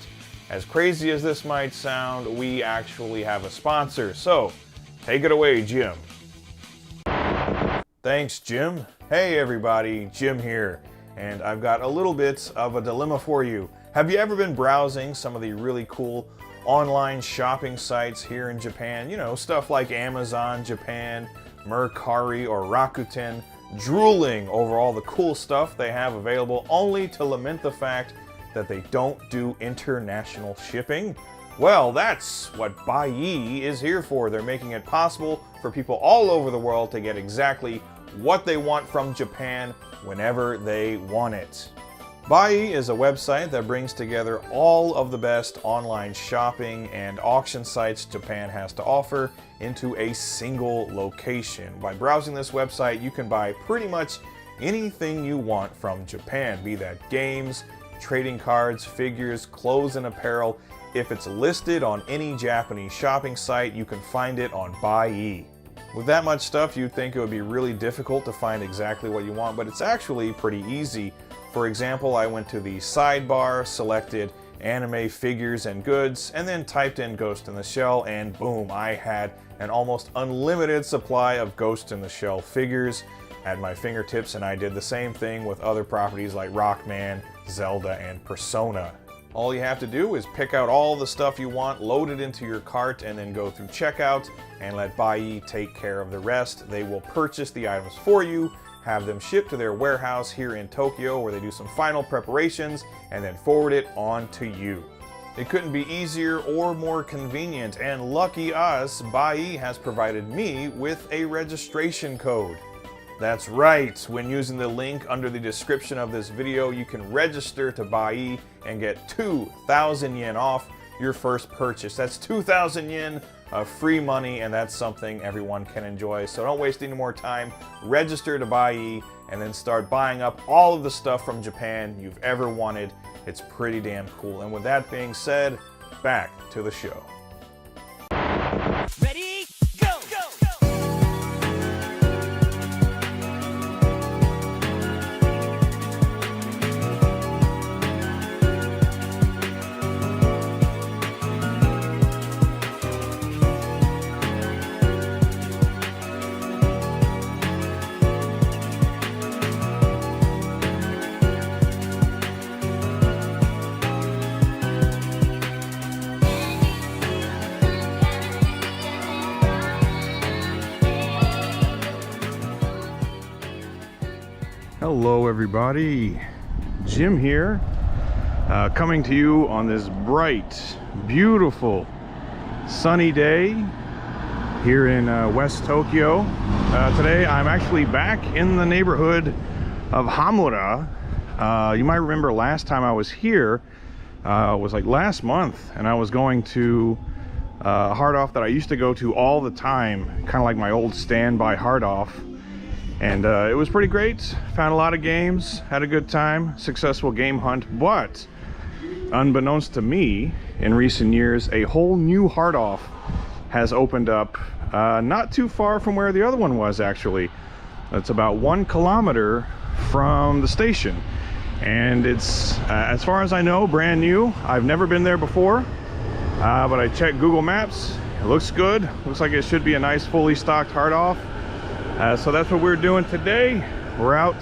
as crazy as this might sound, we actually have a sponsor. So take it away, Jim. Thanks, Jim. Hey everybody, Jim here, and I've got a little bit of a dilemma for you. Have you ever been browsing some of the really cool online shopping sites here in Japan? You know, stuff like Amazon Japan, Mercari, or Rakuten, drooling over all the cool stuff they have available, only to lament the fact that they don't do international shipping? Well, that's what Buyee is here for. They're making it possible for people all over the world to get exactly what they want from Japan whenever they want it. Buyee is a website that brings together all of the best online shopping and auction sites Japan has to offer into a single location. By browsing this website, you can buy pretty much anything you want from Japan, be that games, trading cards, figures, clothes and apparel. If it's listed on any Japanese shopping site, you can find it on Buyee. With that much stuff, you'd think it would be really difficult to find exactly what you want, but it's actually pretty easy. For example, I went to the sidebar, selected anime figures and goods, and then typed in Ghost in the Shell, and boom, I had an almost unlimited supply of Ghost in the Shell figures at my fingertips, and I did the same thing with other properties like Rockman, Zelda, and Persona. All you have to do is pick out all the stuff you want, load it into your cart, and then go through checkout and let Buyee take care of the rest. They will purchase the items for you, have them shipped to their warehouse here in Tokyo, where they do some final preparations and then forward it on to you. It couldn't be easier or more convenient, and lucky us, Buyee has provided me with a registration code. That's right, when using the link under the description of this video, you can register to Buyee and get 2,000 yen off your first purchase. That's 2,000 yen of free money, and that's something everyone can enjoy. So don't waste any more time. Register to Buyee and then start buying up all of the stuff from Japan you've ever wanted. It's pretty damn cool. And with that being said, back to the show. Ready, go! Hello everybody, Jim here, coming to you on this bright, beautiful, sunny day here in West Tokyo. Today I'm actually back in the neighborhood of Hamura. You might remember last time I was here was like last month, and I was going to a hard off that I used to go to all the time, kind of like my old standby hard off. And it was pretty great. Found a lot of games, had a good time, successful game hunt. But unbeknownst to me, in recent years, a whole new hard off has opened up not too far from where the other one was, actually. It's about 1 kilometer from the station. And it's, as far as I know, brand new. I've never been there before, but I checked Google Maps. It looks good. Looks like it should be a nice, fully stocked hard off. So that's what we're doing today. We're out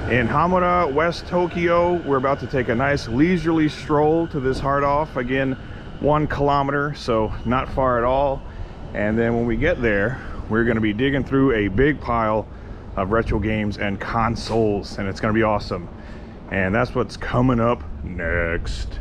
in Hamura, West Tokyo. We're about to take a nice leisurely stroll to this hard off. Again, 1 kilometer, so not far at all. And then when we get there, we're going to be digging through a big pile of retro games and consoles, and it's going to be awesome. And that's what's coming up next.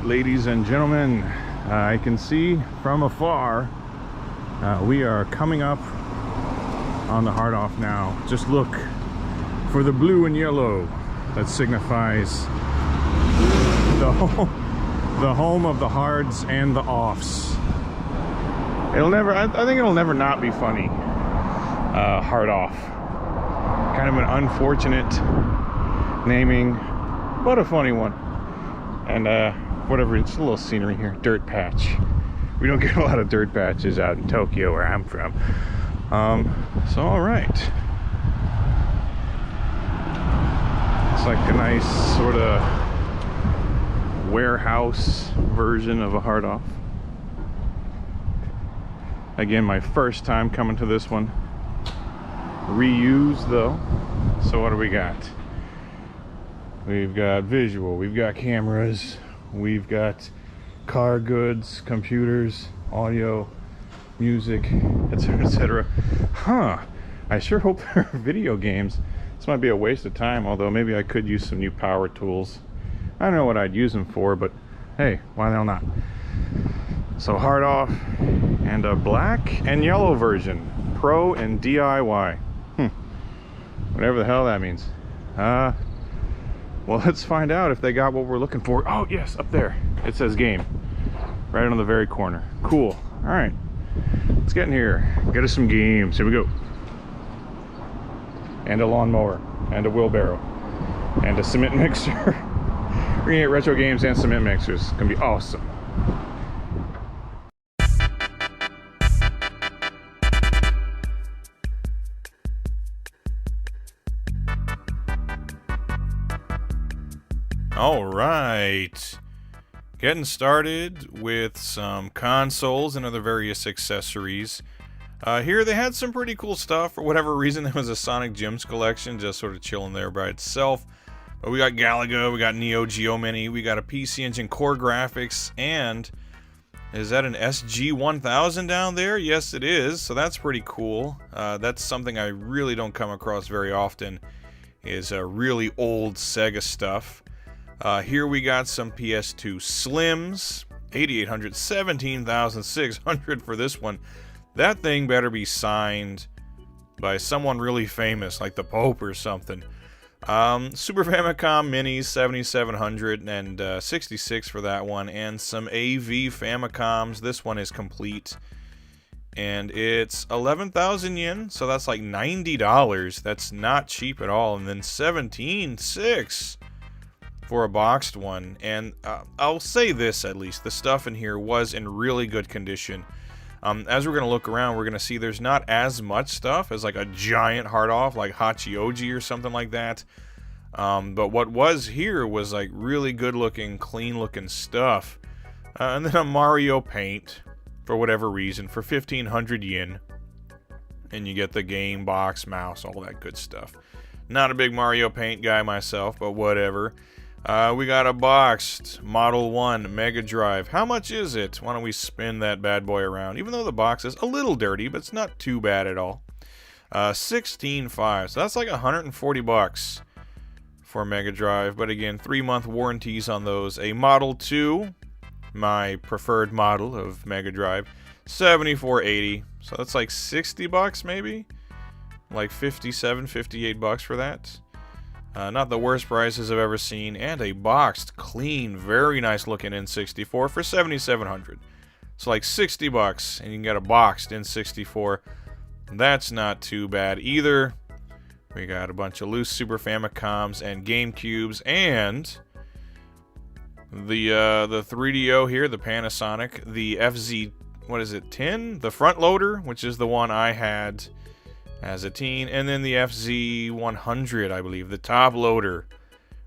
ladies and gentlemen, I can see from afar we are coming up on the hard off now. Just look for the blue and yellow that signifies the home of the hards and the offs. It'll never, I think it'll never not be funny. Hard off. Kind of an unfortunate naming, but a funny one. And whatever, it's a little scenery here. Dirt patch. We don't get a lot of dirt patches out in Tokyo where I'm from. So alright. It's like a nice sort of warehouse version of a hard off. Again, my first time coming to this one. Reused though. So what do we got? We've got visual, we've got cameras, we've got car goods, computers, audio, music, etc, etc. Huh, I sure hope there are video games. This might be a waste of time, although maybe I could use some new power tools. I don't know what I'd use them for, but hey, why the hell not? So hard off, and a black and yellow version, Pro and DIY. Whatever the hell that means. Well, let's find out if they got what we're looking for. Oh, yes, up there. It says game. Right on the very corner. Cool. All right. Let's get in here. Get us some games. Here we go. And a lawnmower. And a wheelbarrow. And a cement mixer. We're gonna get retro games and cement mixers. It's gonna be awesome. Alright, getting started with some consoles and other various accessories. Here they had some pretty cool stuff. For whatever reason, there was a Sonic Gems collection just sort of chilling there by itself. But we got Galaga, we got Neo Geo Mini, we got a PC Engine core graphics, and is that an SG-1000 down there? Yes, it is, so that's pretty cool. That's something I really don't come across very often, is really old Sega stuff. Here we got some PS2 Slims, 8800, 17,600 for this one. That thing better be signed by someone really famous, like the Pope or something. Super Famicom Minis, 7700 and 66 for that one, and some AV Famicoms. This one is complete, and it's 11,000 yen, so that's like $90. That's not cheap at all. And then 17,600 for a boxed one. And I'll say this, at least the stuff in here was in really good condition. As we're gonna look around, we're gonna see there's not as much stuff as like a giant hard off like Hachioji or something like that. But what was here was like really good looking, clean looking stuff. And then a Mario paint for whatever reason for 1,500 yen, and you get the game, box, mouse, all that good stuff. Not a big Mario paint guy myself, but whatever. We got a boxed Model 1 Mega Drive. How much is it? Why don't we spin that bad boy around? Even though the box is a little dirty, but it's not too bad at all. 16.5, so that's like 140 bucks for Mega Drive. But again, 3-month warranties on those. A Model 2, my preferred model of Mega Drive, 74.80. So that's like 60 bucks maybe? Like 57, 58 bucks for that. Not the worst prices I've ever seen. And a boxed, clean, very nice looking N64 for 7,700. So like 60 bucks, and you can get a boxed N64. That's not too bad either. We got a bunch of loose Super Famicoms and GameCubes, and the 3DO here, the Panasonic, the FZ, what is it, 10? The front loader, which is the one I had as a teen, and then the FZ100, I believe, the top loader,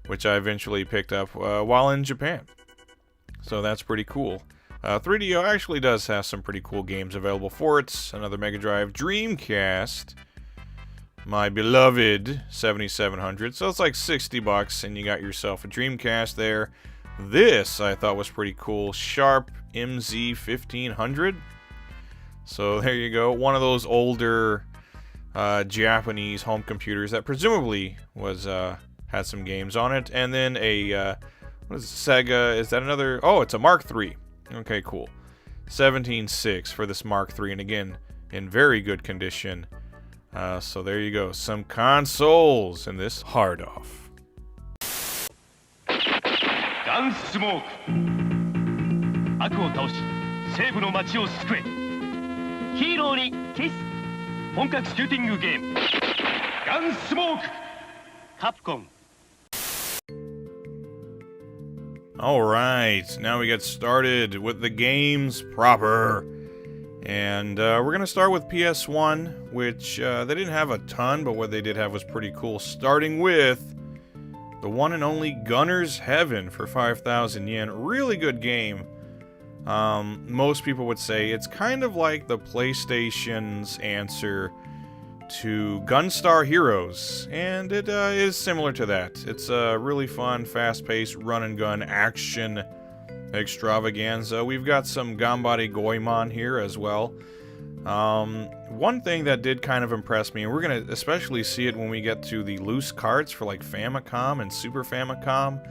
which I eventually picked up while in Japan. So that's pretty cool. 3DO actually does have some pretty cool games available for it. Another Mega Drive, Dreamcast, my beloved 7700. So it's like 60 bucks, and you got yourself a Dreamcast there. This I thought was pretty cool, Sharp MZ 1500. So there you go, one of those older Japanese home computers that presumably was had some games on it, and then a What is Sega? Is that another? Oh, it's a Mark III. Okay, cool. 17.6 for this Mark III, and again, in very good condition. So there you go. Some consoles in this hard off. Gunsmoke. 悪を倒し西部の街を救えヒーローにキス本格シューティングゲームガンスモークカプコン Alright, now we get started with the games proper. And we're going to start with PS1, which they didn't have a ton, but what they did have was pretty cool. Starting with the one and only Gunner's Heaven for 5,000 yen. Really good game. Most people would say it's kind of like the PlayStation's answer to Gunstar Heroes, and it is similar to that. It's a really fun, fast-paced run-and-gun action extravaganza. We've got some Gambare Goemon here as well. One thing that did kind of impress me, and we're going to especially see it when we get to the loose carts for like Famicom and Super Famicom.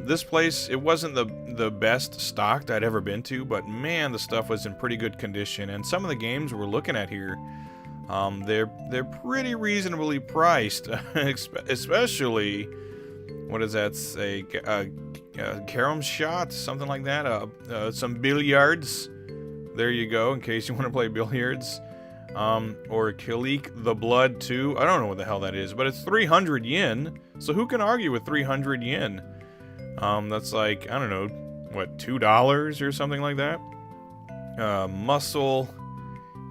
This place, it wasn't the best stocked I'd ever been to, but man, the stuff was in pretty good condition. And some of the games we're looking at here, they're pretty reasonably priced, especially, what does that say, carom shot, something like that, some billiards, there you go, in case you want to play billiards, or Kilik the Blood 2, I don't know what the hell that is, but it's 300 yen, so who can argue with 300 yen? That's like, I don't know, what, $2 or something like that? Muscle,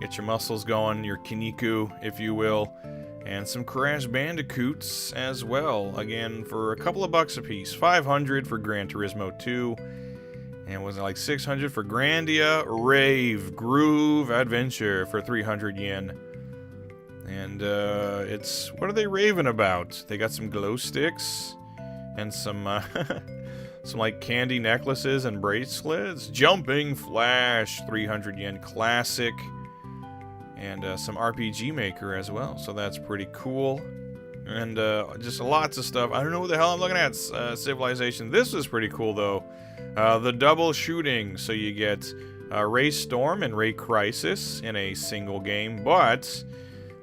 get your muscles going, your Kiniku, if you will, and some Crash Bandicoots as well, again, for a couple of bucks a piece. 500 for Gran Turismo 2, and was it like 600 for Grandia Rave Groove Adventure for 300 yen. And, it's, what are they raving about? They got some glow sticks, and some, some like candy necklaces and bracelets. Jumping Flash, 300 yen classic. And some RPG Maker as well, so that's pretty cool. And just lots of stuff. I don't know what the hell I'm looking at. Civilization. This is pretty cool, though. The double shooting. So you get Ray Storm and Ray Crisis in a single game, but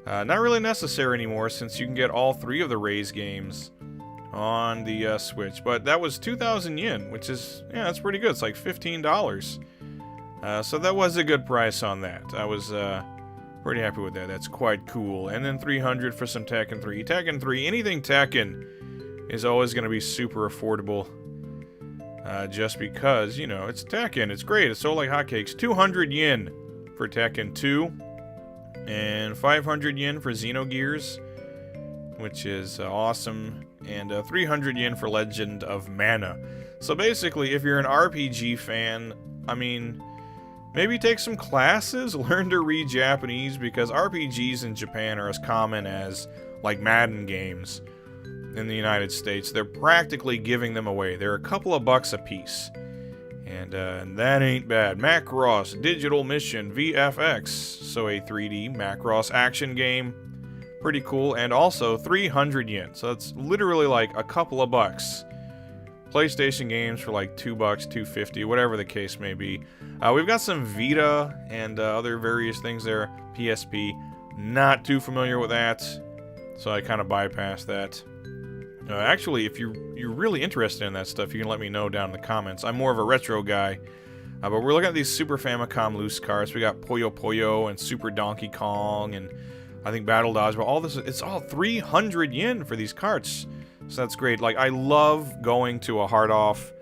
not really necessary anymore since you can get all three of the Ray's games on the Switch. But that was 2,000 yen, which is, yeah, that's pretty good. It's like $15. So that was a good price on that. I was pretty happy with that. That's quite cool. And then 300 for some Tekken 3. Tekken 3, anything Tekken is always going to be super affordable. Just because, you know, it's Tekken. It's great. It's sold like hotcakes. 200 yen for Tekken 2. And 500 yen for Xenogears, which is awesome. And 300 yen for Legend of Mana. So basically, if you're an RPG fan, I mean, maybe take some classes, learn to read Japanese, because RPGs in Japan are as common as, like, Madden games in the United States. They're practically giving them away. They're a couple of bucks a piece. And that ain't bad. Macross Digital Mission VFX. So a 3D Macross action game. Pretty cool. And also 300 yen. So that's literally like a couple of bucks. PlayStation games for like $2, $2.50, whatever the case may be. We've got some Vita and other various things there. PSP, not too familiar with that, so I kind of bypassed that. Actually, if you're really interested in that stuff, you can let me know down in the comments. I'm more of a retro guy, but we're looking at these Super Famicom loose carts. We got Puyo Puyo and Super Donkey Kong, and I think Battle Dodge, but all this, it's all 300 yen for these carts. So that's great. Like, I love going to a hard off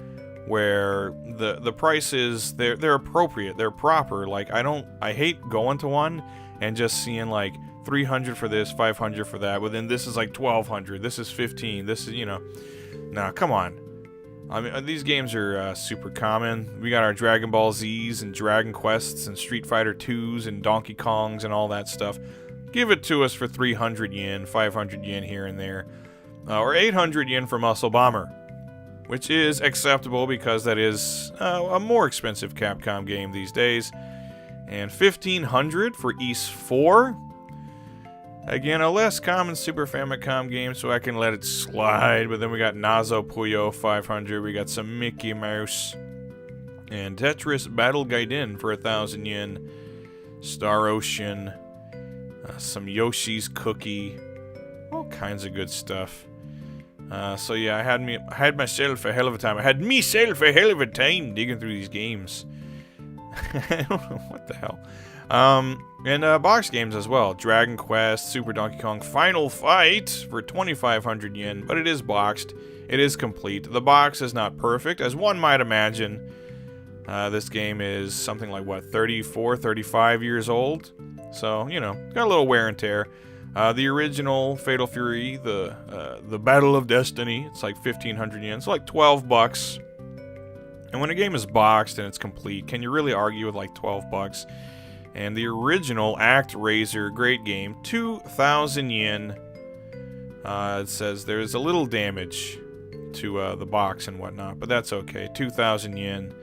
where the prices, they're appropriate, they're proper. Like, I hate going to one and just seeing like 300 for this, 500 for that, but then this is like 1,200, this is 15, this is, you know, nah, come on. I mean, these games are super common. We got our Dragon Ball Z's and Dragon Quests and Street Fighter 2s and Donkey Kongs and all that stuff. Give it to us for 300 yen, 500 yen here and there. Or 800 yen for Muscle Bomber, which is acceptable because that is a more expensive Capcom game these days. And 1,500 for Ys 4. Again, a less common Super Famicom game, so I can let it slide. But then we got Nazo Puyo 500. We got some Mickey Mouse. And Tetris Battle Gaiden for 1,000 yen. Star Ocean. Some Yoshi's Cookie. All kinds of good stuff. So yeah, I had myself a hell of a time. I had myself a hell of a time digging through these games. I don't know what the hell. And box games as well. Dragon Quest, Super Donkey Kong Final Fight for 2,500 yen, but it is boxed. It is complete. The box is not perfect, as one might imagine. This game is something like, what, 34, 35 years old? So, you know, got a little wear and tear. The original Fatal Fury, the Battle of Destiny, it's like 1,500 yen, so like 12 bucks. And when a game is boxed and it's complete, can you really argue with like 12 bucks? And the original ActRaiser, great game, 2,000 yen. It says there's a little damage to the box and whatnot, but that's okay. 2,000 yen.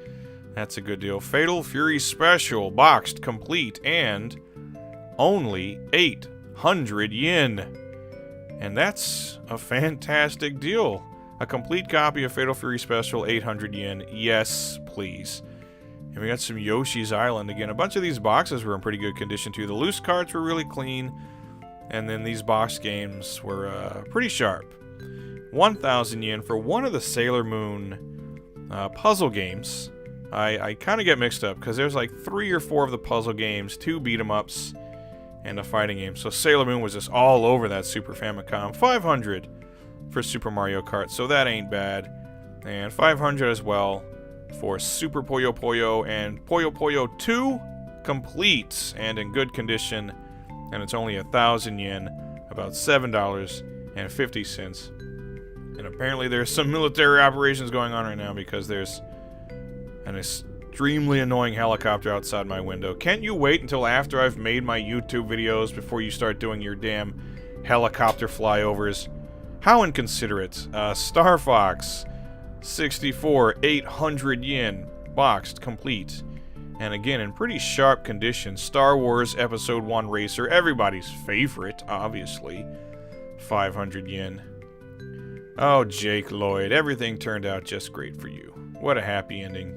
That's a good deal. Fatal Fury Special, boxed, complete, and only 800 yen. And that's a fantastic deal. A complete copy of Fatal Fury Special, 800 yen. Yes, please. And we got some Yoshi's Island again. A bunch of these boxes were in pretty good condition too. The loose cards were really clean. And then these box games were pretty sharp. 1,000 yen for one of the Sailor Moon puzzle games. I kind of get mixed up because there's like 3 or 4 of the puzzle games, 2 beat-em-ups, and a fighting game. So Sailor Moon was just all over that Super Famicom. 500 for Super Mario Kart, so that ain't bad. And 500 as well for Super Puyo Puyo and Puyo Puyo 2 complete and in good condition. And it's only 1,000 yen, about $7.50. And apparently there's some military operations going on right now because there's an extremely annoying helicopter outside my window. Can't you wait until after I've made my YouTube videos before you start doing your damn helicopter flyovers? How inconsiderate. Star Fox 64, 800 yen, boxed, complete. And again, in pretty sharp condition. Star Wars Episode 1 Racer, everybody's favorite, obviously. 500 yen. Oh, Jake Lloyd, everything turned out just great for you. What a happy ending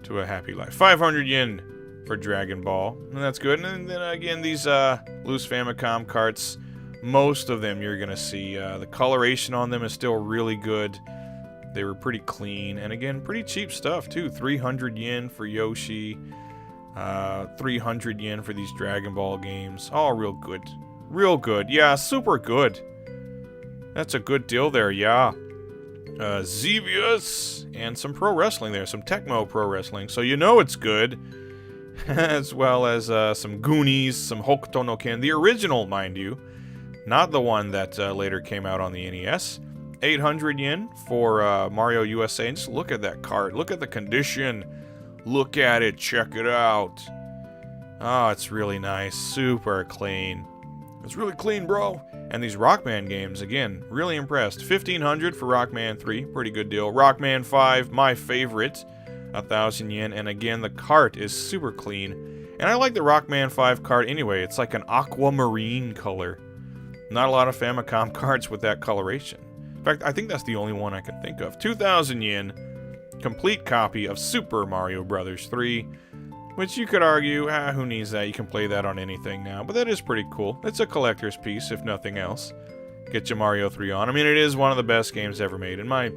to a happy life. 500 yen for Dragon Ball, and that's good. And then again, these loose Famicom carts, most of them you're gonna see. The coloration on them is still really good. They were pretty clean, and again, pretty cheap stuff too. 300 yen for Yoshi, 300 yen for these Dragon Ball games. All real good. Real good. Yeah, super good. That's a good deal there, yeah. Xevious, and some pro wrestling there, some Tecmo Pro Wrestling, so you know it's good. As well as some Goonies, some Hokuto no Ken, the original, mind you, not the one that later came out on the NES. 800 yen for Mario USA, and just look at that card, look at the condition, look at it, check it out. Oh, it's really nice, super clean. It's really clean, bro. And these Rockman games, again, really impressed. 1,500 for Rockman 3, pretty good deal. Rockman 5, my favorite, 1,000 yen. And again, the cart is super clean. And I like the Rockman 5 cart anyway. It's like an aquamarine color. Not a lot of Famicom carts with that coloration. In fact, I think that's the only one I can think of. 2,000 yen, complete copy of Super Mario Bros. 3. Which you could argue, who needs that? You can play that on anything now. But that is pretty cool. It's a collector's piece, if nothing else. Get your Mario 3 on. I mean, it is one of the best games ever made, in my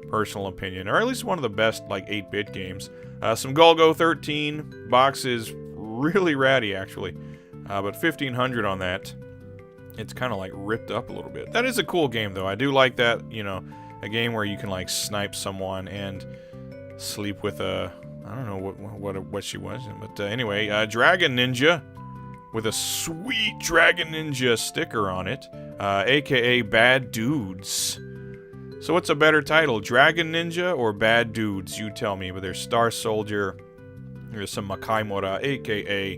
personal opinion. Or at least one of the best, like, 8-bit games. Some Golgo 13. Box is really ratty, actually. But 1,500 on that. It's kind of, like, ripped up a little bit. That is a cool game, though. I do like that, you know, a game where you can, like, snipe someone and sleep with a... I don't know what she was, but anyway, Dragon Ninja with a sweet Dragon Ninja sticker on it, aka Bad Dudes. So what's a better title, Dragon Ninja or Bad Dudes? You tell me. But there's Star Soldier, there's some Makaimura, aka,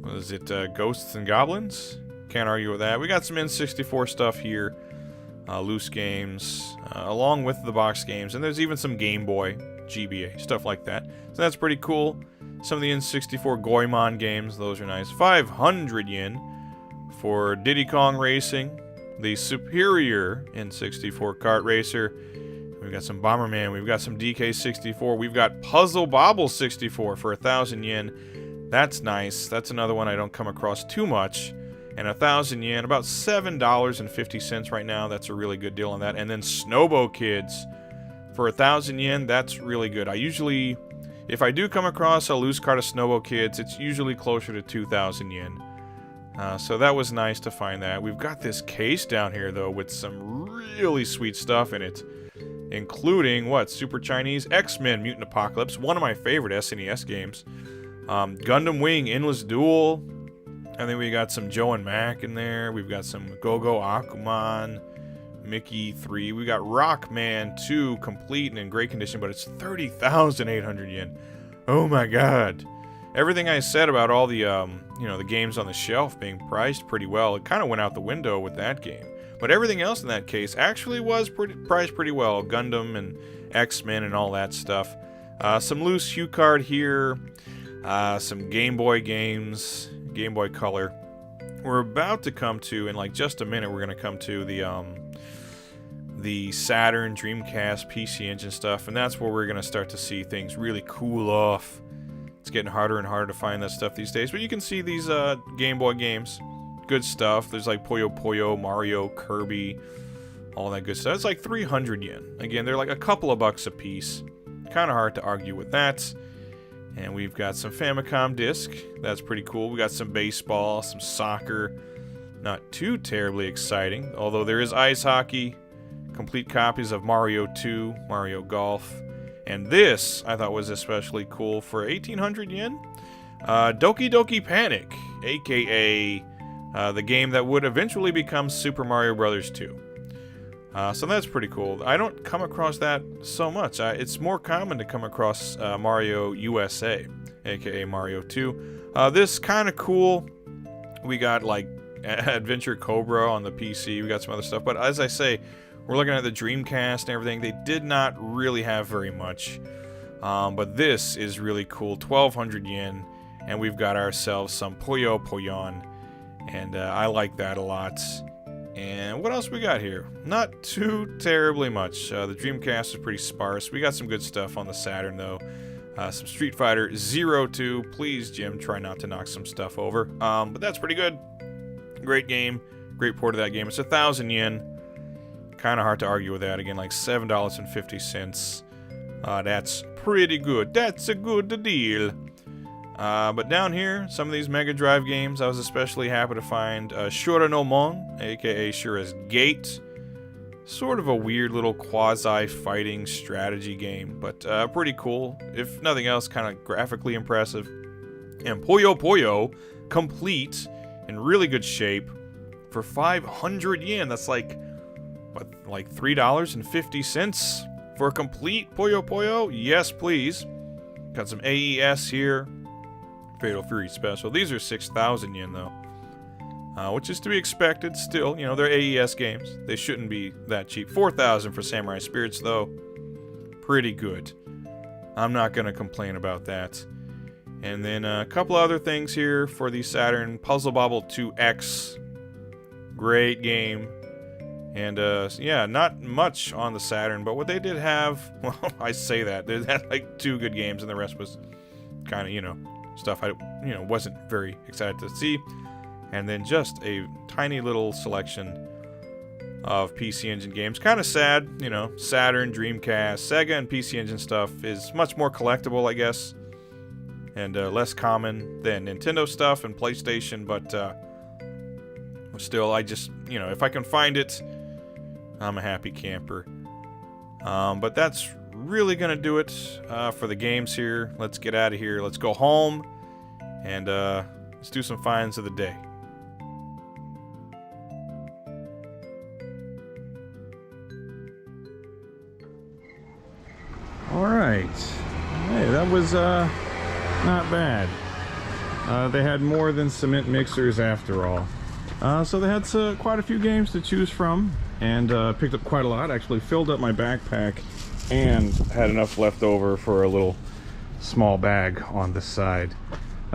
what is it, Ghosts and Goblins? Can't argue with that. We got some N64 stuff here, loose games, along with the box games, and there's even some Game Boy. GBA, stuff like that. So that's pretty cool. Some of the N64 Goemon games, those are nice. 500 yen for Diddy Kong Racing, the superior N64 kart racer. We've got some Bomberman, we've got some DK64, we've got Puzzle Bobble 64 for 1,000 yen. That's nice. That's another one I don't come across too much. And 1,000 yen, about $7.50 right now. That's a really good deal on that. And then Snowbo Kids for 1,000 yen. That's really good. I usually, if I do come across a loose card of Snowbo Kids, it's usually closer to 2,000 yen. So that was nice to find that. We've got this case down here, though, with some really sweet stuff in it. Including, what, Super Chinese? X-Men Mutant Apocalypse, one of my favorite SNES games. Gundam Wing Endless Duel. And then we got some Joe and Mac in there. We've got some Go-Go Akuman, Mickey 3. We got Rockman 2, complete and in great condition, but it's 30,800 yen. Oh my god. Everything I said about all the, the games on the shelf being priced pretty well, it kind of went out the window with that game. But everything else in that case actually was priced pretty well. Gundam and X-Men and all that stuff. Some loose Hue card here. Some Game Boy games. Game Boy Color. We're about to come to, in like just a minute, we're going to come to the Saturn, Dreamcast, PC Engine stuff. And that's where we're going to start to see things really cool off. It's getting harder and harder to find that stuff these days. But you can see these Game Boy games. Good stuff. There's like Puyo Puyo, Mario, Kirby, all that good stuff. It's like 300 yen. Again, they're like a couple of bucks a piece. Kind of hard to argue with that. And we've got some Famicom disc. That's pretty cool. We got some baseball, some soccer. Not too terribly exciting, although there is ice hockey. Complete copies of Mario 2, Mario Golf. And this, I thought, was especially cool for 1,800 yen. Doki Doki Panic, a.k.a. The game that would eventually become Super Mario Bros. 2. So that's pretty cool. I don't come across that so much. It's more common to come across Mario USA, aka Mario 2. This kind of cool. We got like Adventure Cobra on the PC. We got some other stuff. But as I say, we're looking at the Dreamcast and everything. They did not really have very much. But this is really cool. 1,200 yen. And we've got ourselves some Puyo Puyon. And I like that a lot. And what else we got here? Not too terribly much. The Dreamcast is pretty sparse. We got some good stuff on the Saturn, though. Some Street Fighter 02. Please, Jim, try not to knock some stuff over. But that's pretty good. Great game. Great port of that game. It's 1,000 yen. Kind of hard to argue with that. Again, like $7.50. That's pretty good. That's a good deal. But down here, some of these Mega Drive games, I was especially happy to find Shura no Mon, aka Shura's Gate. Sort of a weird little quasi-fighting strategy game, but pretty cool. If nothing else, kind of graphically impressive. And Puyo Puyo, complete, in really good shape, for 500 yen. That's like, what, like $3.50 for a complete Puyo Puyo? Yes, please. Got some AES here. Fatal Fury Special. These are 6,000 yen, though. Which is to be expected still. You know, they're AES games. They shouldn't be that cheap. 4,000 for Samurai Spirits, though. Pretty good. I'm not going to complain about that. And then a couple other things here for the Saturn. Puzzle Bobble 2X. Great game. And, yeah, not much on the Saturn. But what they did have... Well, I say that. They had, like, 2 good games, and the rest was kind of, you know... stuff I, wasn't very excited to see. And then just a tiny little selection of PC Engine games. Kind of sad, Saturn, Dreamcast, Sega, and PC Engine stuff is much more collectible, I guess. And less common than Nintendo stuff and PlayStation, but still, I just, if I can find it, I'm a happy camper. But that's really gonna do it for the games here. Let's get out of here. Let's go home and let's do some finds of the day. All right. Hey, that was not bad. They had more than cement mixers after all. So they had quite a few games to choose from, and picked up quite a lot. Actually filled up my backpack and had enough left over for a little small bag on the side.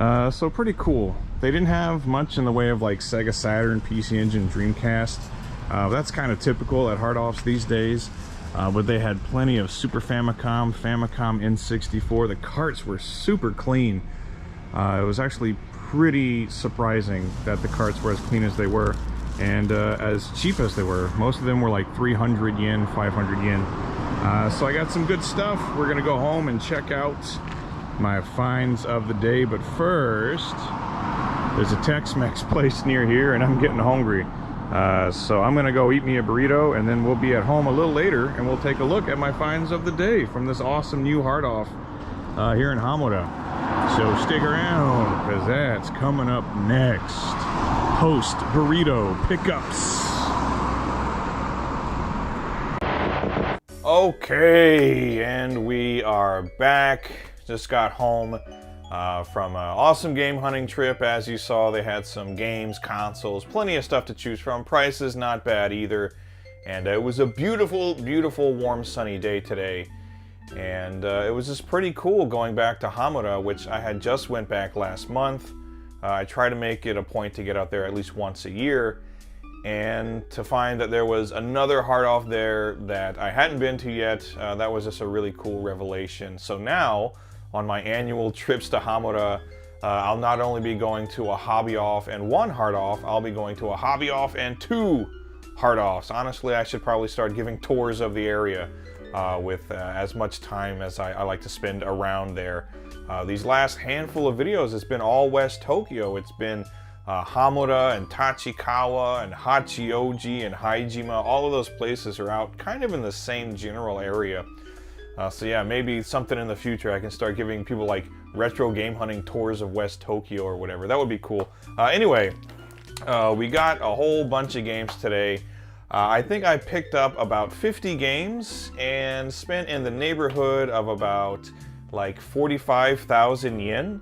So pretty cool. They didn't have much in the way of like Sega Saturn, PC Engine, Dreamcast. That's kind of typical at hard-offs these days. But they had plenty of Super Famicom, Famicom N64. The carts were super clean. It was actually pretty surprising that the carts were as clean as they were, and as cheap as they were. Most of them were like 300 yen, 500 yen. So I got some good stuff. We're gonna go home and check out my finds of the day, but first, there's a Tex-Mex place near here and I'm getting hungry. So I'm gonna go eat me a burrito, and then we'll be at home a little later and we'll take a look at my finds of the day from this awesome new hard-off here in Hamura. So stick around, because that's coming up next. Post burrito pickups. Okay, and we are back. Just got home from an awesome game hunting trip. As you saw, they had some games, consoles, plenty of stuff to choose from. Prices not bad either. And it was a beautiful, beautiful, warm, sunny day today. And it was just pretty cool going back to Hamura, which I had just went back last month. I try to make it a point to get out there at least once a year. And to find that there was another hard-off there that I hadn't been to yet, that was just a really cool revelation. So now, on my annual trips to Hamura, I'll not only be going to a hobby-off and one hard-off, I'll be going to a hobby-off and 2 hard-offs. Honestly, I should probably start giving tours of the area with as much time as I like to spend around there. These last handful of videos, it's been all West Tokyo. It's been Hamura and Tachikawa and Hachioji and Haijima. All of those places are out kind of in the same general area. So yeah, maybe something in the future I can start giving people like retro game hunting tours of West Tokyo or whatever. That would be cool. Anyway, we got a whole bunch of games today. I think I picked up about 50 games and spent in the neighborhood of about like 45,000 yen,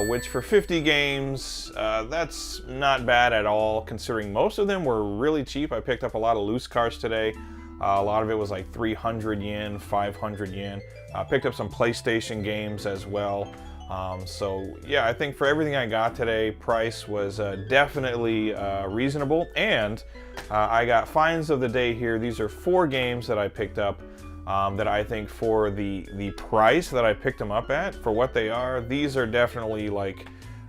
which for 50 games, that's not bad at all, considering most of them were really cheap. I picked up a lot of loose carts today. A lot of it was like 300 yen, 500 yen. I picked up some PlayStation games as well. So yeah, I think for everything I got today, price was definitely reasonable. And I got finds of the day here. These are 4 games that I picked up that I think for the price that I picked them up at, for what they are, these are definitely like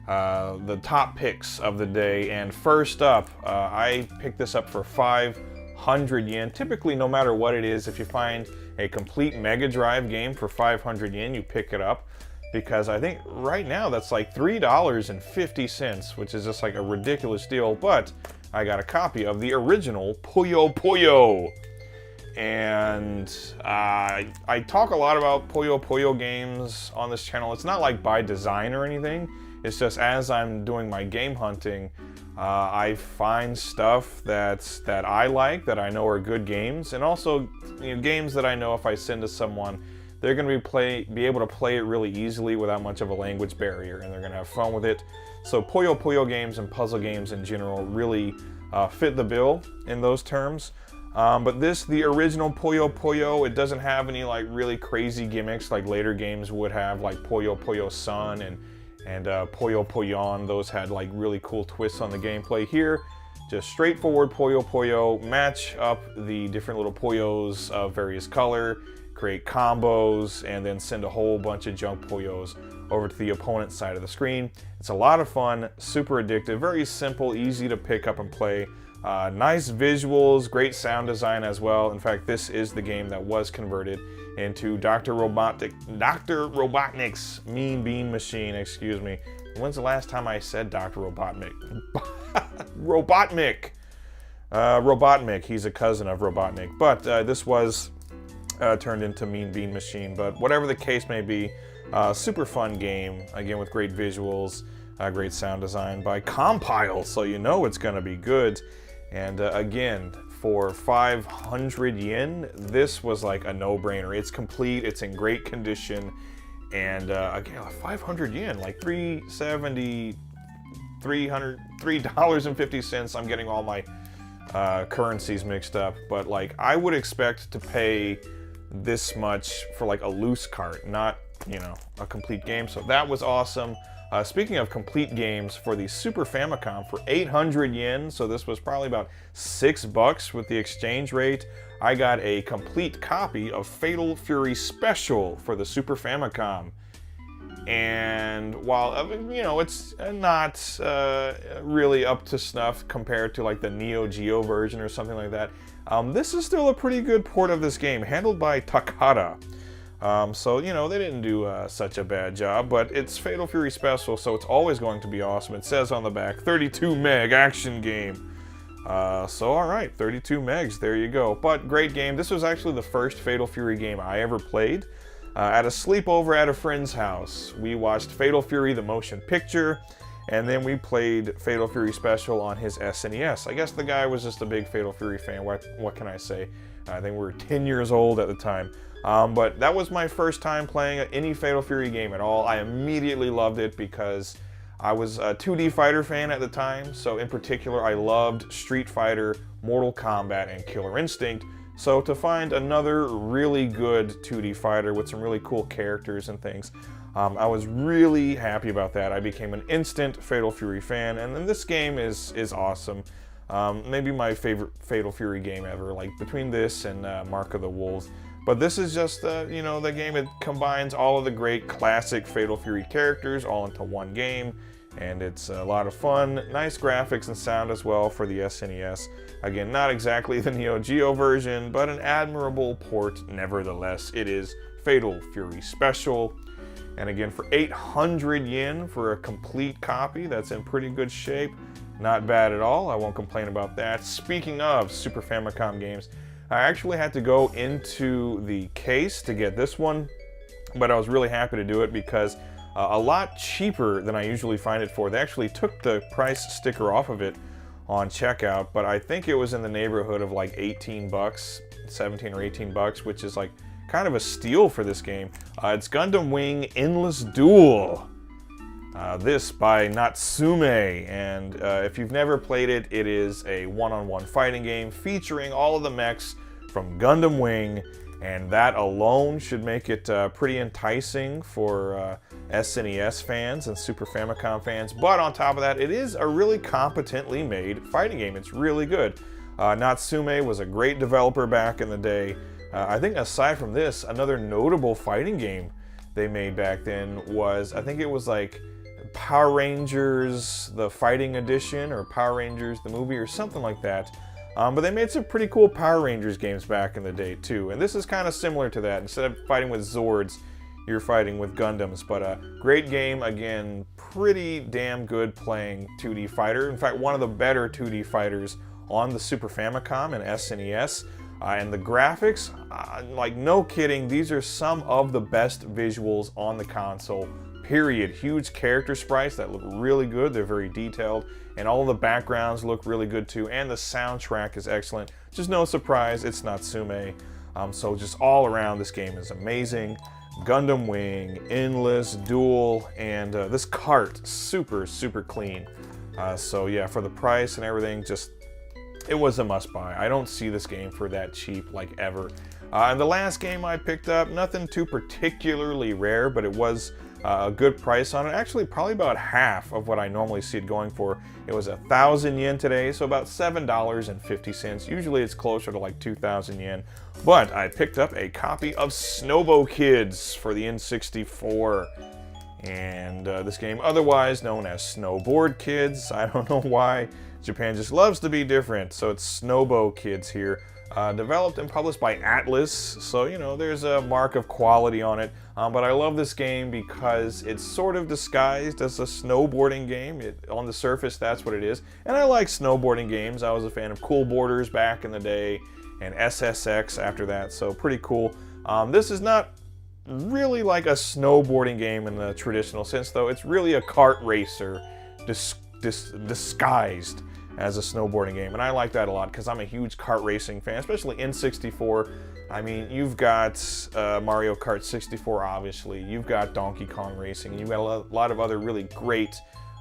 the top picks of the day. And first up, I picked this up for 500 yen. Typically, no matter what it is, if you find a complete Mega Drive game for 500 yen, you pick it up. Because I think right now that's like $3.50, which is just like a ridiculous deal. But I got a copy of the original Puyo Puyo. And I talk a lot about Puyo Puyo games on this channel. It's not like by design or anything. It's just as I'm doing my game hunting, I find stuff that I like, that I know are good games, and also games that I know if I send to someone, they're going to be able to play it really easily without much of a language barrier, and they're going to have fun with it. So Puyo Puyo games and puzzle games in general really fit the bill in those terms. But the original Puyo Puyo, it doesn't have any like really crazy gimmicks like later games would have, like Puyo Puyo Sun and Puyo Puyon. Those had like really cool twists on the gameplay. Here, just straightforward Puyo Puyo. Match up the different little Puyos of various color, create combos, and then send a whole bunch of junk Puyos over to the opponent's side of the screen. It's a lot of fun, super addictive, very simple, easy to pick up and play. Nice visuals, great sound design as well. In fact, this is the game that was converted into Dr. Robotnik's Mean Bean Machine, excuse me. When's the last time I said Dr. Robotnik? Robotnik! Robotnik, he's a cousin of Robotnik. But this was turned into Mean Bean Machine. But whatever the case may be, super fun game, again with great visuals, great sound design by Compile, so you know it's gonna be good. And again, for 500 yen, this was like a no-brainer. It's complete, it's in great condition, and again, 500 yen, like $3.50. I'm getting all my currencies mixed up, but like I would expect to pay this much for like a loose cart, not, you know, a complete game. So that was awesome. Speaking of complete games, for the Super Famicom for 800 yen, so this was probably about $6 with the exchange rate, I got a complete copy of Fatal Fury Special for the Super Famicom. And while, you know, it's not really up to snuff compared to like the Neo Geo version or something like that, this is still a pretty good port of this game, handled by Takara. So, you know, they didn't do such a bad job, but it's Fatal Fury Special, so it's always going to be awesome. It says on the back, 32 meg action game. So, alright, 32 megs, there you go. But, great game. This was actually the first Fatal Fury game I ever played. At a sleepover at a friend's house, we watched Fatal Fury the motion picture, and then we played Fatal Fury Special on his SNES. I guess the guy was just a big Fatal Fury fan, what can I say? I think we were 10 years old at the time. But that was my first time playing any Fatal Fury game at all. I immediately loved it because I was a 2D fighter fan at the time, so in particular I loved Street Fighter, Mortal Kombat, and Killer Instinct. So to find another really good 2D fighter with some really cool characters and things, I was really happy about that. I became an instant Fatal Fury fan, and then this game is awesome. Maybe my favorite Fatal Fury game ever, like between this and Mark of the Wolves. But this is just, you know, the game. It combines all of the great classic Fatal Fury characters all into one game, and it's a lot of fun. Nice graphics and sound as well for the SNES. Again, not exactly the Neo Geo version, but an admirable port nevertheless. It is Fatal Fury Special. And again, for 800 yen for a complete copy, that's in pretty good shape. Not bad at all, I won't complain about that. Speaking of Super Famicom games, I actually had to go into the case to get this one, but I was really happy to do it because a lot cheaper than I usually find it for. They actually took the price sticker off of it on checkout, but I think it was in the neighborhood of like 18 bucks, 17 or 18 bucks, which is like kind of a steal for this game. It's Gundam Wing Endless Duel. This by Natsume, and if you've never played it, it is a one-on-one fighting game featuring all of the mechs from Gundam Wing, and that alone should make it pretty enticing for SNES fans and Super Famicom fans. But on top of that, it is a really competently made fighting game. It's really good. Natsume was a great developer back in the day. I think aside from this, another notable fighting game they made back then was, I think it was like Power Rangers the Fighting Edition, or Power Rangers the movie, or something like that. But they made some pretty cool Power Rangers games back in the day too, and this is kind of similar to that. Instead of fighting with Zords, you're fighting with Gundams. But a great game, again, pretty damn good playing 2D fighter. In fact, one of the better 2D fighters on the Super Famicom and SNES. And the graphics, like no kidding, these are some of the best visuals on the console. Period. Huge character sprites that look really good. They're very detailed, and all the backgrounds look really good too, and the soundtrack is excellent. Just no surprise, it's Natsume. So just all around, this game is amazing. Gundam Wing, Endless Duel, and this cart, super clean. So yeah, for the price and everything, just it was a must-buy. I don't see this game for that cheap, like, ever. And the last game I picked up, nothing too particularly rare, but it was a good price on it. Actually, probably about half of what I normally see it going for. It was 1,000 yen today, so about $7.50. Usually it's closer to like 2,000 yen. But I picked up a copy of Snowbo Kids for the N64. And this game, otherwise known as Snowboard Kids. I don't know why. Japan just loves to be different. So it's Snowbo Kids here. Developed and published by Atlas, so you know there's a mark of quality on it. But I love this game because it's sort of disguised as a snowboarding game. On the surface, that's what it is. And I like snowboarding games. I was a fan of Cool Boarders back in the day, and SSX after that, so pretty cool. This is not really like a snowboarding game in the traditional sense, though. It's really a kart racer disguised as a snowboarding game, and I like that a lot because I'm a huge kart racing fan, especially N64. I mean, you've got Mario Kart 64, obviously. You've got Donkey Kong Racing, and you've got a lot of other really great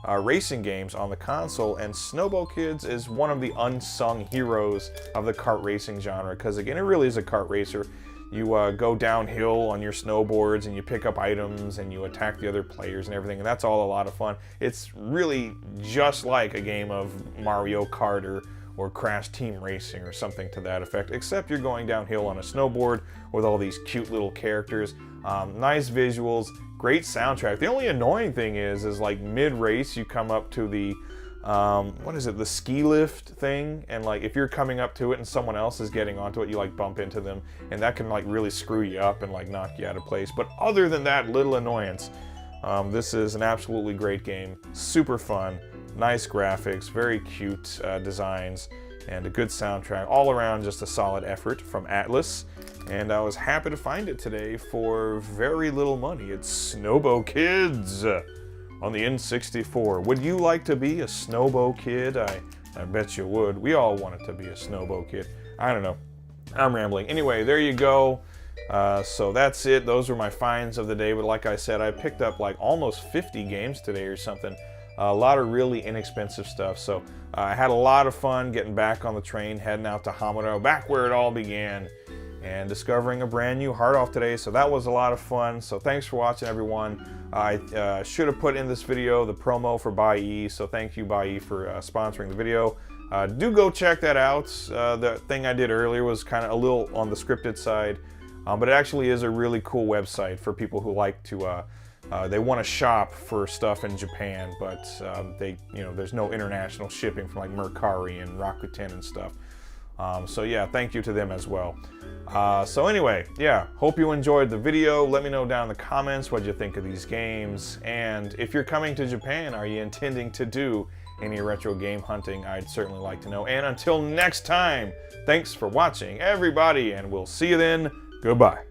racing games on the console, and Snowbo Kids is one of the unsung heroes of the kart racing genre because, again, it really is a kart racer. you go downhill on your snowboards and you pick up items and you attack the other players and everything, and that's all a lot of fun. It's really just like a game of Mario Kart or Crash Team Racing or something to that effect, except you're going downhill on a snowboard with all these cute little characters. Nice visuals, great soundtrack. The only annoying thing is like mid-race you come up to the what is it, the ski lift thing, and like if you're coming up to it and someone else is getting onto it, you like bump into them, and that can like really screw you up and like knock you out of place. But other than that little annoyance, this is an absolutely great game. Super fun, nice graphics, very cute designs, and a good soundtrack. All around just a solid effort from Atlas, and I was happy to find it today for very little money. It's Snowbo Kids on the N64. Would you like to be a Snowbo Kid? I bet you would. We all wanted to be a Snowbo Kid. I don't know. I'm rambling. Anyway, there you go. So that's it. Those were my finds of the day. But like I said, I picked up like almost 50 games today or something. A lot of really inexpensive stuff. So I had a lot of fun getting back on the train, heading out to Hamado, back where it all began, and discovering a brand new Heart Off today. So that was a lot of fun. So thanks for watching, everyone. I should have put in this video the promo for BuyE, so thank you BuyE for sponsoring the video. Do go check that out. The thing I did earlier was kind of a little on the scripted side, but it actually is a really cool website for people who like to they want to shop for stuff in Japan, but there's no international shipping from like Mercari and Rakuten and stuff. So yeah, thank you to them as well. So anyway, yeah, hope you enjoyed the video. Let me know down in the comments what you think of these games, and if you're coming to Japan, are you intending to do any retro game hunting? I'd certainly like to know. And until next time, thanks for watching, everybody, and we'll see you then. Goodbye.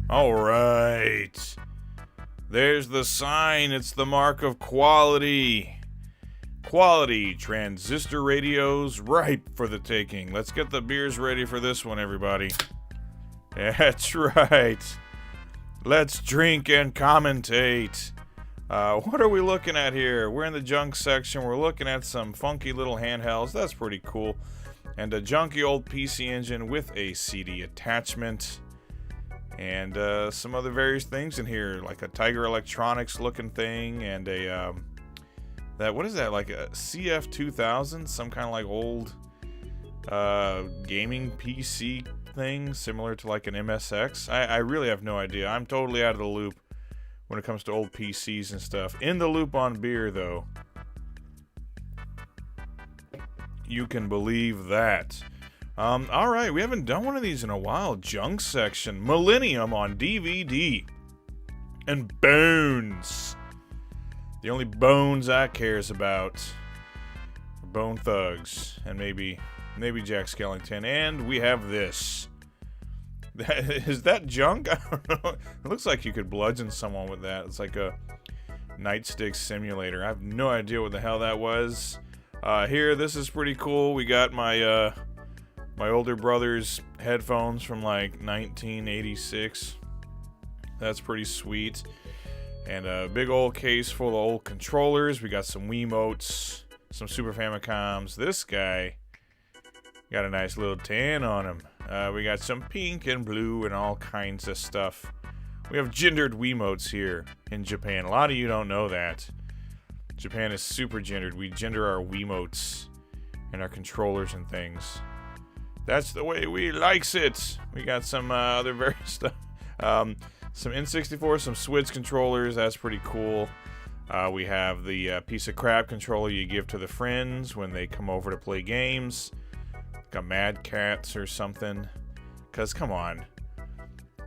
All right. There's the sign. It's the mark of quality. Quality transistor radios ripe for the taking. Let's get the beers ready for this one, everybody. That's right. Let's drink and commentate. What are we looking at here? We're in the junk section. We're looking at some funky little handhelds. That's pretty cool. And a junky old PC engine with a CD attachment. And some other various things in here, like a Tiger Electronics looking thing, and a what is that, like a CF2000, some kind of like old gaming PC thing, similar to like an MSX. I really have no idea. I'm totally out of the loop when it comes to old PCs and stuff. In the loop on beer, though. You can believe that. Alright, we haven't done one of these in a while. Junk section. Millennium on DVD. And Bones. The only bones I cares about are Bone Thugs. And maybe Jack Skellington. And we have this. Is that junk? I don't know. It looks like you could bludgeon someone with that. It's like a nightstick simulator. I have no idea what the hell that was. Here, this is pretty cool. We got my older brother's headphones from like 1986. That's pretty sweet. And a big old case full of old controllers. We got some Wiimotes, some Super Famicoms. This guy got a nice little tan on him. We got some pink and blue and all kinds of stuff. We have gendered Wiimotes here in Japan. A lot of you don't know that. Japan is super gendered. We gender our Wiimotes and our controllers and things. That's the way we likes it. We got some other various stuff. Some N64, some Switch controllers. That's pretty cool. We have the piece of crap controller you give to the friends when they come over to play games. Like a Mad Catz or something. Because, come on.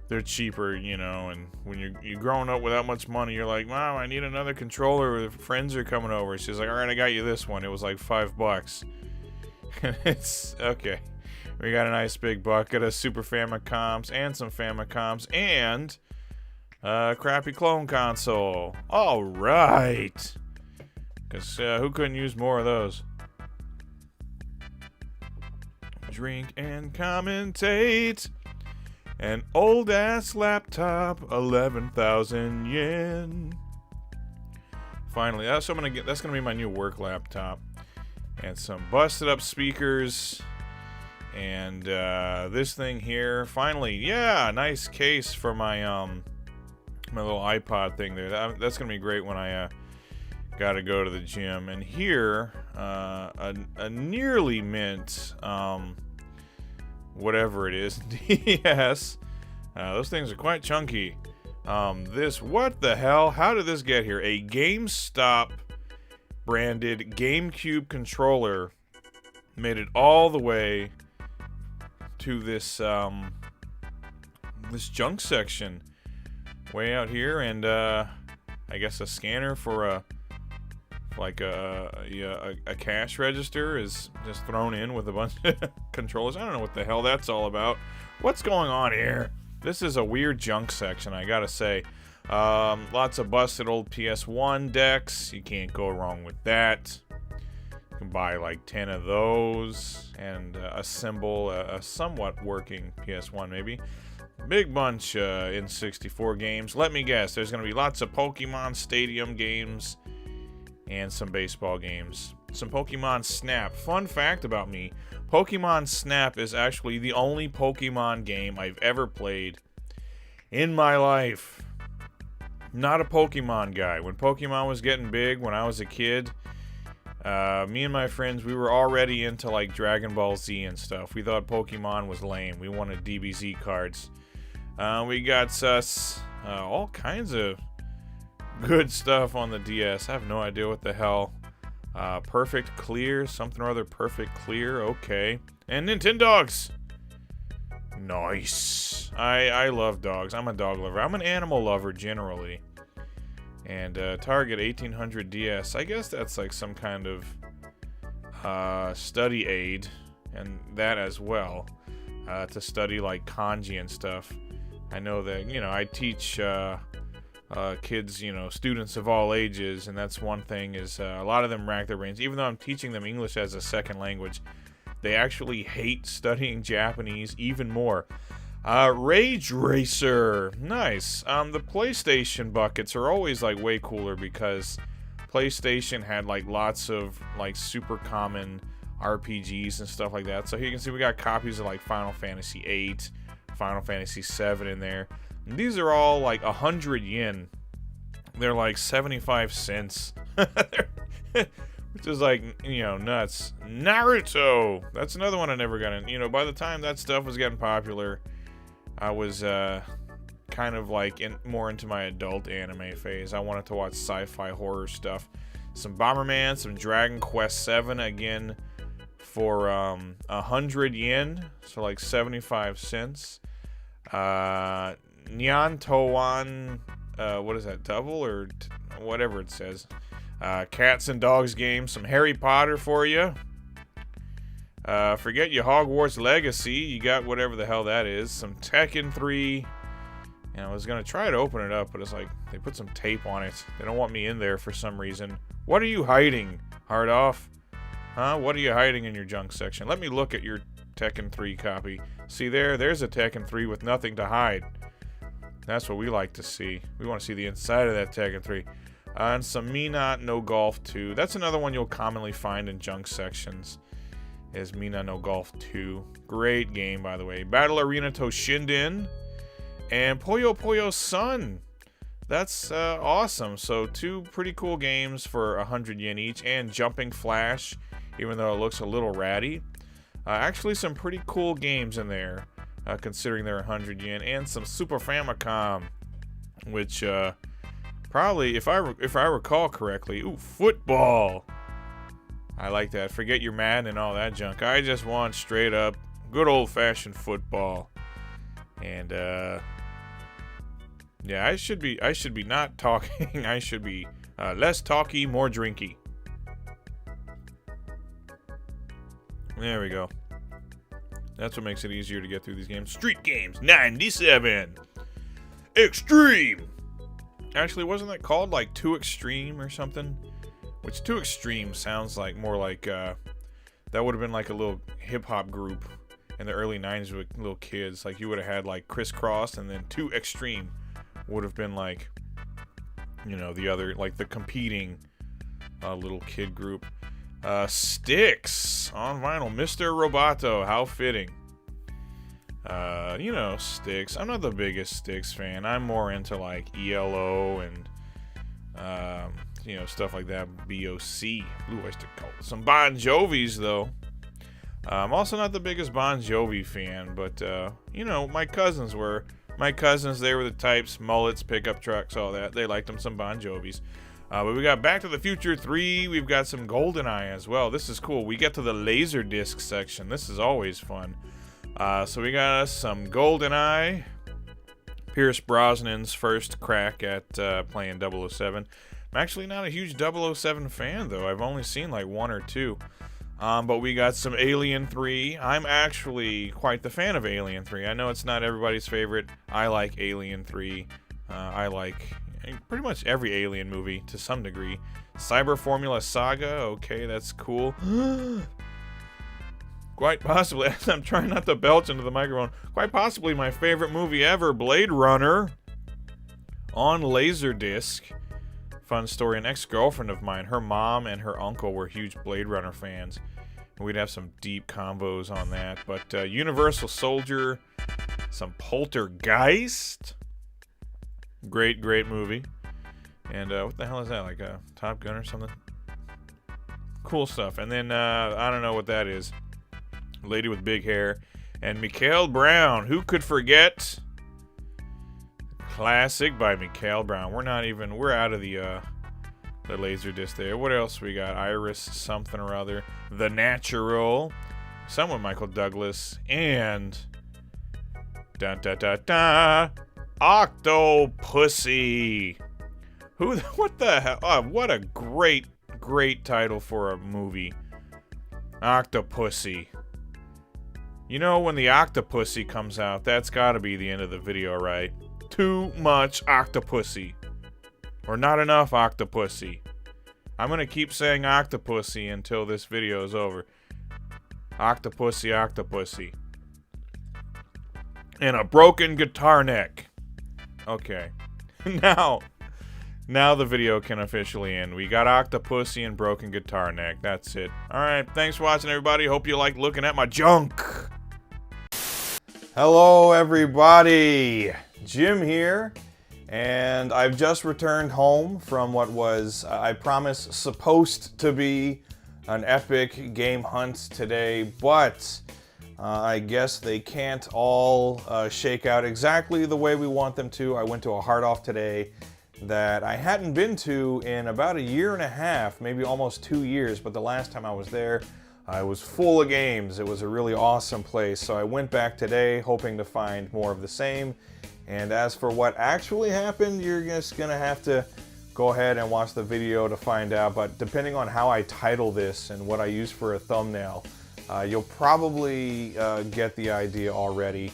They're cheaper, you know, and when you're growing up without much money, you're like, Mom, I need another controller. The friends are coming over. She's like, all right, I got you this one. It was like $5. And it's, okay. We got a nice big bucket of Super Famicoms and some Famicoms and a crappy clone console. All right. Because who couldn't use more of those? Drink and commentate. An old-ass laptop, 11,000 yen. Finally, that's gonna be my new work laptop. And some busted-up speakers. And this thing here. Finally, yeah, nice case for my my little iPod thing there. That's gonna be great when I gotta go to the gym. And here, a nearly mint, whatever it is, DS. Those things are quite chunky. What the hell? How did this get here? A GameStop branded GameCube controller made it all the way to this this junk section way out here, and I guess a scanner for a cash register is just thrown in with a bunch of controllers. I don't know what the hell that's all about. What's going on here? This is a weird junk section, I gotta say. Lots of busted old PS1 decks. You can't go wrong with that. You can buy like 10 of those and assemble a somewhat working PS1 maybe. Big bunch in 64 games. Let me guess, there's going to be lots of Pokemon Stadium games and some baseball games. Some Pokemon Snap. Fun fact about me, Pokemon Snap is actually the only Pokemon game I've ever played in my life. Not a Pokemon guy. When Pokemon was getting big when I was a kid, me and my friends, we were already into like Dragon Ball Z and stuff. We thought Pokemon was lame. We wanted DBZ cards. We got all kinds of good stuff on the DS. I have no idea what the hell. Perfect Clear, something or other. Perfect Clear, okay. And Nintendogs. Nice. I love dogs. I'm a dog lover. I'm an animal lover generally. And Target 1800 DS. I guess that's like some kind of study aid, and that as well, to study like kanji and stuff. I know that, I teach kids, students of all ages, and that's one thing is a lot of them rack their brains. Even though I'm teaching them English as a second language, they actually hate studying Japanese even more. Rage Racer, nice. The PlayStation buckets are always like way cooler because PlayStation had like lots of like super common RPGs and stuff like that. So here you can see we got copies of like Final Fantasy VIII, Final Fantasy VII in there. And these are all like 100 yen. They're like 75 cents. Which is like, nuts. Naruto! That's another one I never got in. By the time that stuff was getting popular, I was kind of like more into my adult anime phase. I wanted to watch sci-fi horror stuff. Some Bomberman, some Dragon Quest VII, again, for 100 yen, so like 75 cents. Nyan Towan, what is that, double or whatever it says. Cats and Dogs game, some Harry Potter for you. Forget your Hogwarts Legacy, you got whatever the hell that is. Some Tekken 3. And I was going to try to open it up, but it's like they put some tape on it. They don't want me in there for some reason. What are you hiding, Hard Off? Huh? What are you hiding in your junk section? Let me look at your Tekken 3 copy. See there's a Tekken 3 with nothing to hide. That's what we like to see. We want to see the inside of that Tekken 3. And some Mina no Golf 2. That's another one you'll commonly find in junk sections. Is Mina no Golf 2. Great game, by the way. Battle Arena Toshinden. And Puyo Puyo Sun. That's awesome. So 2 pretty cool games for 100 yen each. And Jumping Flash, even though it looks a little ratty. Actually some pretty cool games in there, considering they're 100 yen. And some Super Famicom, which probably, if I recall correctly, football. I like that. Forget your Madden and all that junk. I just want straight up good old-fashioned football. And yeah, I should be not talking. I should be less talky, more drinky. There we go. That's what makes it easier to get through these games. Street Games 97 Extreme. Actually, wasn't that called like 2 Extreme or something? Which 2 Extreme sounds like more like that would have been like a little hip hop group in the early 90s with little kids. Like, you would have had, like, Crisscross, and then 2 Extreme would have been, like, you know, the other, like, the competing little kid group. Sticks on vinyl. Mr. Roboto, how fitting. You know, Sticks. I'm not the biggest Sticks fan. I'm more into, like, ELO and, you know, stuff like that. BOC. Ooh, I used to call it some Bon Jovis, though. I'm also not the biggest Bon Jovi fan, but, you know, my cousins were. My cousins, they were the types, mullets, pickup trucks, all that. They liked them some Bon Jovis. But we got Back to the Future 3. We've got some GoldenEye as well. This is cool. We get to the Laserdisc section. This is always fun. So we got us some GoldenEye. Pierce Brosnan's first crack at playing 007. I'm actually not a huge 007 fan, though. I've only seen like 1 or 2. But we got some Alien 3. I'm actually quite the fan of Alien 3. I know it's not everybody's favorite. I like Alien 3. I like pretty much every Alien movie to some degree. Cyber Formula Saga. Okay, that's cool. Quite possibly, I'm trying not to belch into the microphone. Quite possibly my favorite movie ever, Blade Runner, on Laserdisc. Fun story, an ex-girlfriend of mine, her mom and her uncle were huge Blade Runner fans. We'd have some deep convos on that. But Universal Soldier, some Poltergeist. Great, great movie. And what the hell is that, like a Top Gun or something? Cool stuff. And then, I don't know what that is. Lady with Big Hair. And Mikhail Brown. Who could forget? Classic by Mikhail Brown. We're out of the Laserdisc there. What else we got? Iris something or other. The Natural. Someone Michael Douglas. And Octopussy. What the hell? Oh, what a great title for a movie. Octopussy. You know, when the Octopussy comes out, that's gotta be the end of the video, right? Too much Octopussy. Or not enough Octopussy. I'm gonna keep saying Octopussy until this video is over. Octopussy, Octopussy. And a broken guitar neck. Okay. Now the video can officially end. We got Octopussy and broken guitar neck. That's it. Alright, thanks for watching, everybody. Hope you like looking at my junk. Hello, everybody. Jim here. And I've just returned home from what was, I promise, supposed to be an epic game hunt today. But I guess they can't all shake out exactly the way we want them to. I went to a Hard Off today that I hadn't been to in about 1.5 years, maybe almost 2 years, but the last time I was there, I was full of games. It was a really awesome place, so I went back today hoping to find more of the same. And as for what actually happened, you're just gonna have to go ahead and watch the video to find out, but depending on how I title this and what I use for a thumbnail, you'll probably get the idea already.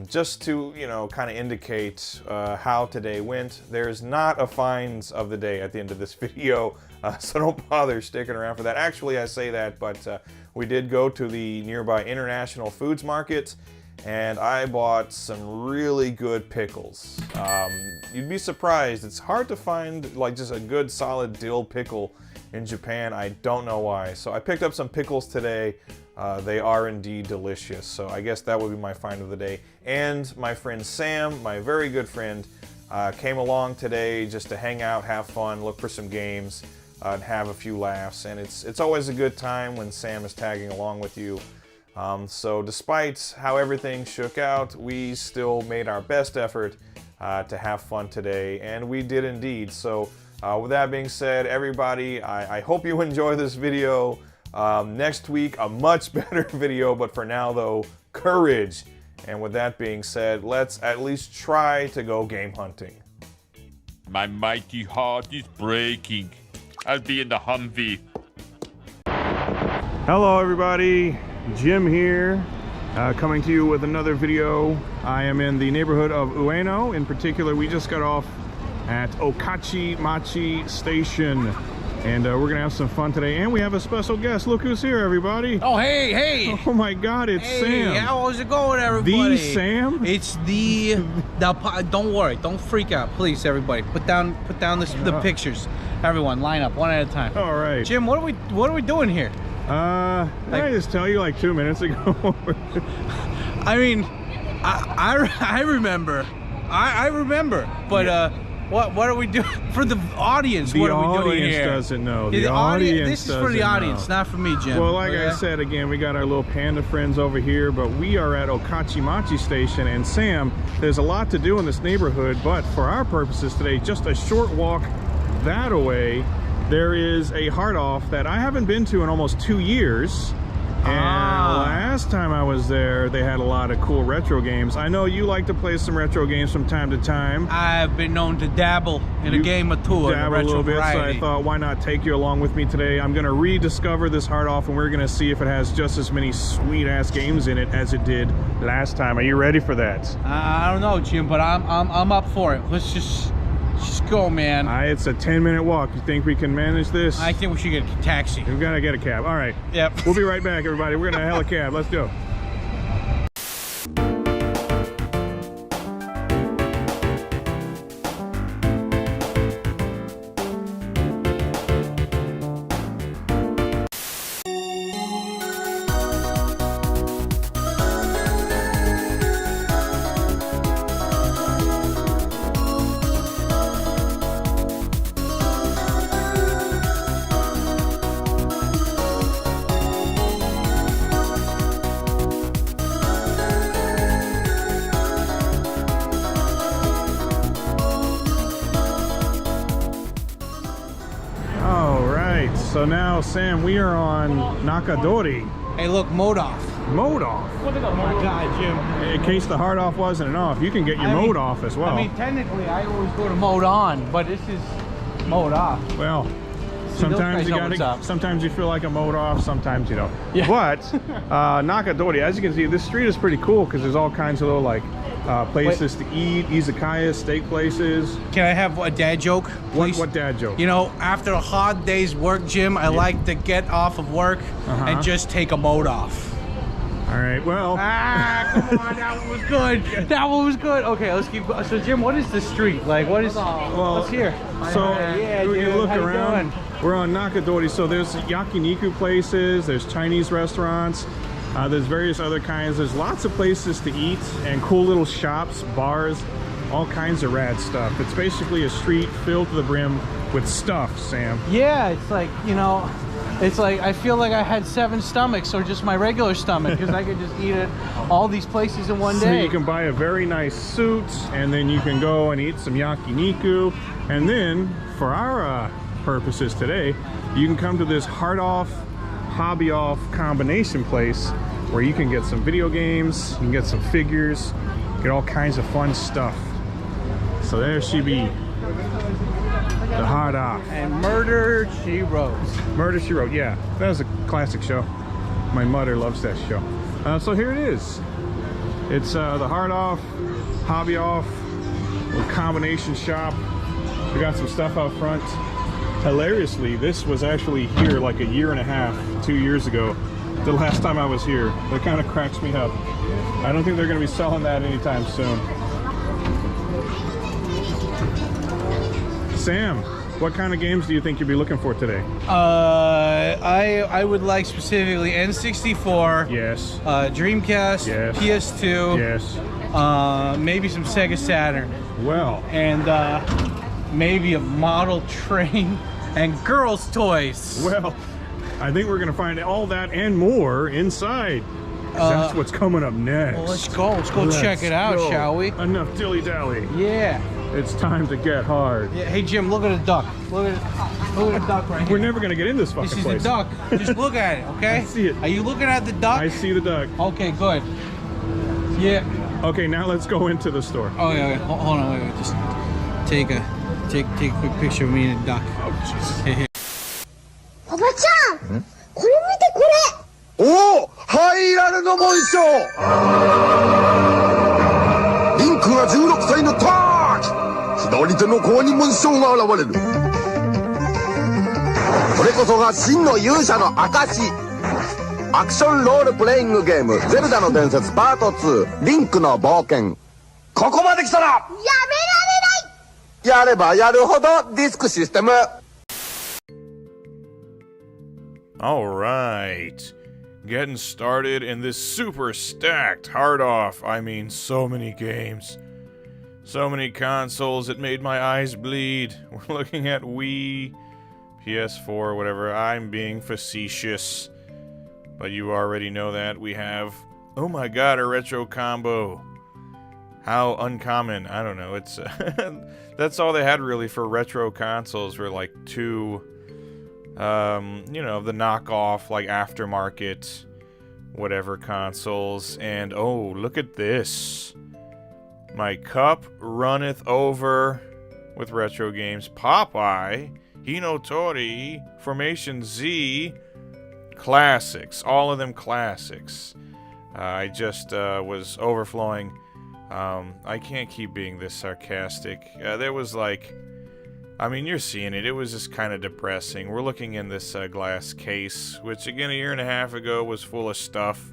Just to, you know, kind of indicate how today went. There's not a finds of the day at the end of this video, so don't bother sticking around for that. Actually, I say that, but we did go to the nearby International Foods Market, and I bought some really good pickles. You'd be surprised. It's hard to find like just a good solid dill pickle in Japan. I don't know why. So I picked up some pickles today. They are indeed delicious, so I guess that would be my find of the day. And my friend Sam, my very good friend, came along today just to hang out, have fun, look for some games, and have a few laughs. And it's always a good time when Sam is tagging along with you. So despite how everything shook out, we still made our best effort to have fun today, and we did indeed. So with that being said, everybody, I hope you enjoy this video. Next week, a much better video, but for now though, courage. And with that being said, let's at least try to go game hunting. My mighty heart is breaking. I'll be in the Humvee. Hello everybody, Jim here, coming to you with another video. I am in the neighborhood of Ueno. In particular, we just got off at Okachi Machi Station. And we're gonna have some fun today, and we have a special guest. Look who's here, everybody. Oh, hey. Oh my God, it's Sam. How's it going, everybody? The Sam? It's don't worry, don't freak out, please, everybody. Put down the pictures. Everyone, line up one at a time. All right. Jim, what are we doing here? Did I just tell you like 2 minutes ago? I mean, I remember. I remember, but yeah. What are we doing for the audience? The what are we doing audience here? doesn't know. The audience. This is for the doesn't audience, know. not for me, Jim. Well, like I said, again, we got our little panda friends over here, but we are at Okachimachi Station. And Sam, there's a lot to do in this neighborhood, but for our purposes today, just a short walk that away, there is a Heart Off that I haven't been to in almost 2 years. And last time I was there, they had a lot of cool retro games. I know you like to play some retro games from time to time. I've been known to dabble in a game or two. Dabble a little bit, so I thought, why not take you along with me today? I'm going to rediscover this Heart Off, and we're going to see if it has just as many sweet-ass games in it as it did last time. Are you ready for that? I don't know, Jim, but I'm up for it. Let's just go, man. It's a 10-minute walk. You think we can manage this? I think we should get a taxi. We've got to get a cab. All right. Yep. We'll be right back, everybody. We're going to hail a cab. Let's go. So now, Sam, we are on Nakadori. Hey, look, mode off. Mode off? Oh my God, Jim. In case the Heart Off wasn't an off, you can get your mode off as well. I mean, technically, I always go to mode on, but this is mode off. Well, sometimes you gotta. Sometimes you feel like a mode off, sometimes you don't. Yeah. But Nakadori, as you can see, this street is pretty cool because there's all kinds of little like places to eat, izakayas, steak places. Can I have a dad joke, please? What dad joke? You know, after a hard day's work, Jim, I like to get off of work and just take a mode off. All right, well. Come on, that one was good. That one was good. Okay, let's keep going. So, Jim, what is the street? Like, what is, what's here? So, yeah, you dude, look how around. You doing? We're on Nakadori, so there's yakiniku places, there's Chinese restaurants, there's various other kinds. There's lots of places to eat and cool little shops, bars, all kinds of rad stuff. It's basically a street filled to the brim with stuff, Sam. Yeah, it's like, you know, it's like I feel like I had 7 stomachs or just my regular stomach because I could just eat at all these places in one day. So you can buy a very nice suit and then you can go and eat some yakiniku. And then for our purposes today, you can come to this Heart Off, Hobby Off combination place where you can get some video games, you can get some figures, get all kinds of fun stuff. So there she be, the Heart Off. And Murder, She Wrote. Murder, She Wrote, yeah. That was a classic show. My mother loves that show. So here it is. It's the Heart Off, Hobby Off, little combination shop. We got some stuff out front. Hilariously, this was actually here like a year and a half, 2 years ago. The last time I was here. That kind of cracks me up. I don't think they're going to be selling that anytime soon. Sam, what kind of games do you think you'll be looking for today? I would like specifically N64. Yes. Dreamcast. Yes. PS2. Yes. Maybe some Sega Saturn. Well. And maybe a model train and girls' toys. Well, I think we're going to find all that and more inside. That's what's coming up next. Well, let's go. Let's check it out, shall we? Enough dilly-dally. Yeah. It's time to get hard. Yeah. Hey, Jim, look at the duck. Look at the duck right here. We're never going to get in this fucking place. This is the duck. Just look at it, okay? I see it. Are you looking at the duck? I see the duck. Okay, good. Yeah. Okay, now let's go into the store. Oh, yeah. Hold on. Wait. Just take a quick picture of me and the duck. Oh, Jesus. Hey. おばちゃん、これ見てこれ。おお、入らぬの紋章。リンクが16歳の時、左手の甲に紋章が現れる。これこそが真の勇者の証。アクションロールプレイングゲームゼルダの伝説パート2リンクの冒険。ここまで来たらやめられない。やればやるほどディスクシステム。 Alright, getting started in this super stacked hard off. I mean, so many games, so many consoles, it made my eyes bleed. We're looking at Wii, PS4, whatever. I'm being facetious, but you already know that. We have, oh my god, a retro combo. How uncommon, I don't know. It's that's all they had really for retro consoles, were like two, you know, the knockoff, like aftermarket, whatever consoles. And oh, look at this. My cup runneth over with retro games. Popeye, Hinotori, Formation Z, classics. All of them classics. I just was overflowing. I can't keep being this sarcastic. There was like, I mean, you're seeing it. It was just kind of depressing. We're looking in this glass case, which again a year and a half ago was full of stuff.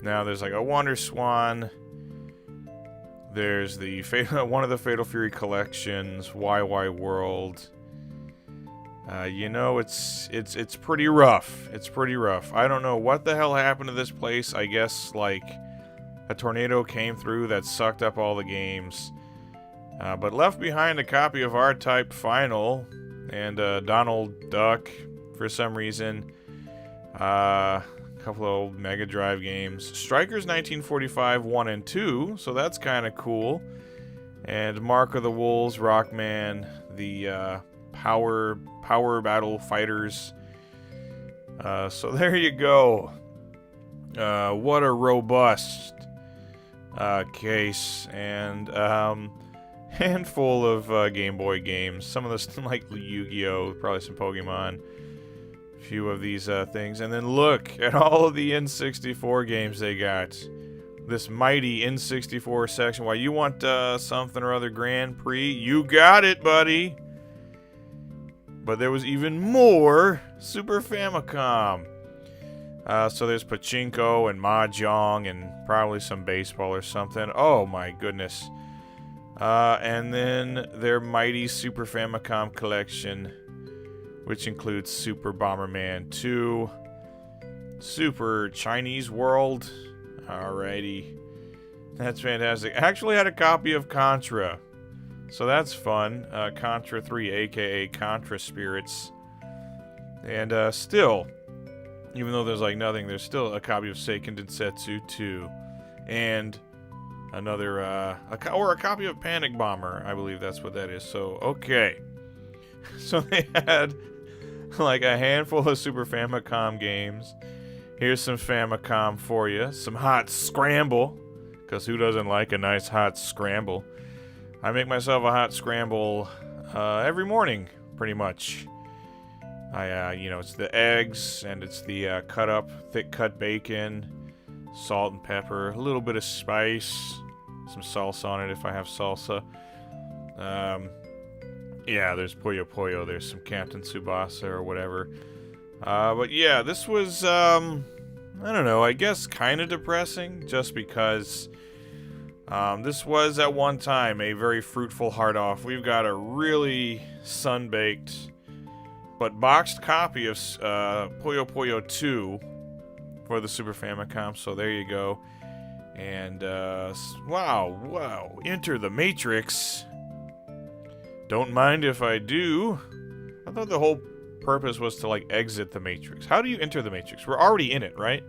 Now there's like a Wonder Swan. There's the one of the Fatal Fury collections, YY World. You know, it's pretty rough. It's pretty rough. I don't know what the hell happened to this place. I guess like a tornado came through that sucked up all the games. But left behind a copy of R-Type Final and Donald Duck for some reason. A couple of old Mega Drive games. Strikers 1945 1 and 2, so that's kind of cool. And Mark of the Wolves, Rockman, the Power Battle Fighters. So there you go. What a robust case, and handful of Game Boy games. Some of this like Yu-Gi-Oh, probably some Pokemon. A few of these things, and then look at all of the N64 games they got. This mighty N64 section. Why, you want something or other Grand Prix? You got it, buddy. But there was even more Super Famicom. So there's Pachinko and Mahjong and probably some baseball or something. Oh my goodness. And then their mighty Super Famicom collection, which includes Super Bomberman 2, Super Chinese World. Alrighty. That's fantastic. I actually had a copy of Contra, so that's fun. Contra 3, aka Contra Spirits. And still, even though there's like nothing, there's still a copy of Seiken Densetsu 2. And another, a copy of Panic Bomber. I believe that's what that is. So, okay. So they had like a handful of Super Famicom games. Here's some Famicom for you. Some hot scramble. Because who doesn't like a nice hot scramble? I make myself a hot scramble every morning, pretty much. You know, it's the eggs, and it's the cut up, thick cut bacon, salt and pepper, a little bit of spice, some salsa on it if I have salsa. Yeah, there's Puyo Puyo, there's some Captain Tsubasa or whatever. But yeah, this was, I don't know, I guess kind of depressing, just because this was at one time a very fruitful hard-off. We've got a really sun-baked but boxed copy of Puyo Puyo 2 for the Super Famicom, so there you go. And, wow, Enter the Matrix. Don't mind if I do. I thought the whole purpose was to, like, exit the Matrix. How do you enter the Matrix? We're already in it, right?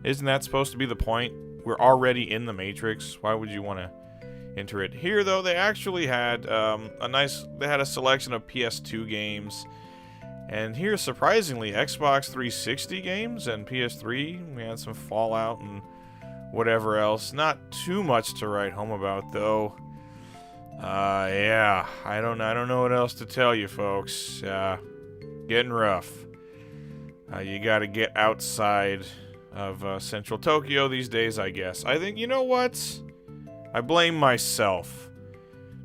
Isn't that supposed to be the point? We're already in the Matrix. Why would you want to enter it? Here, though, they actually had they had a selection of PS2 games. And here, surprisingly, Xbox 360 games and PS3. We had some Fallout and whatever else. Not too much to write home about, though. Yeah, I don't know what else to tell you, folks. Getting rough. You gotta get outside of central Tokyo these days, I guess. I think, you know what? I blame myself.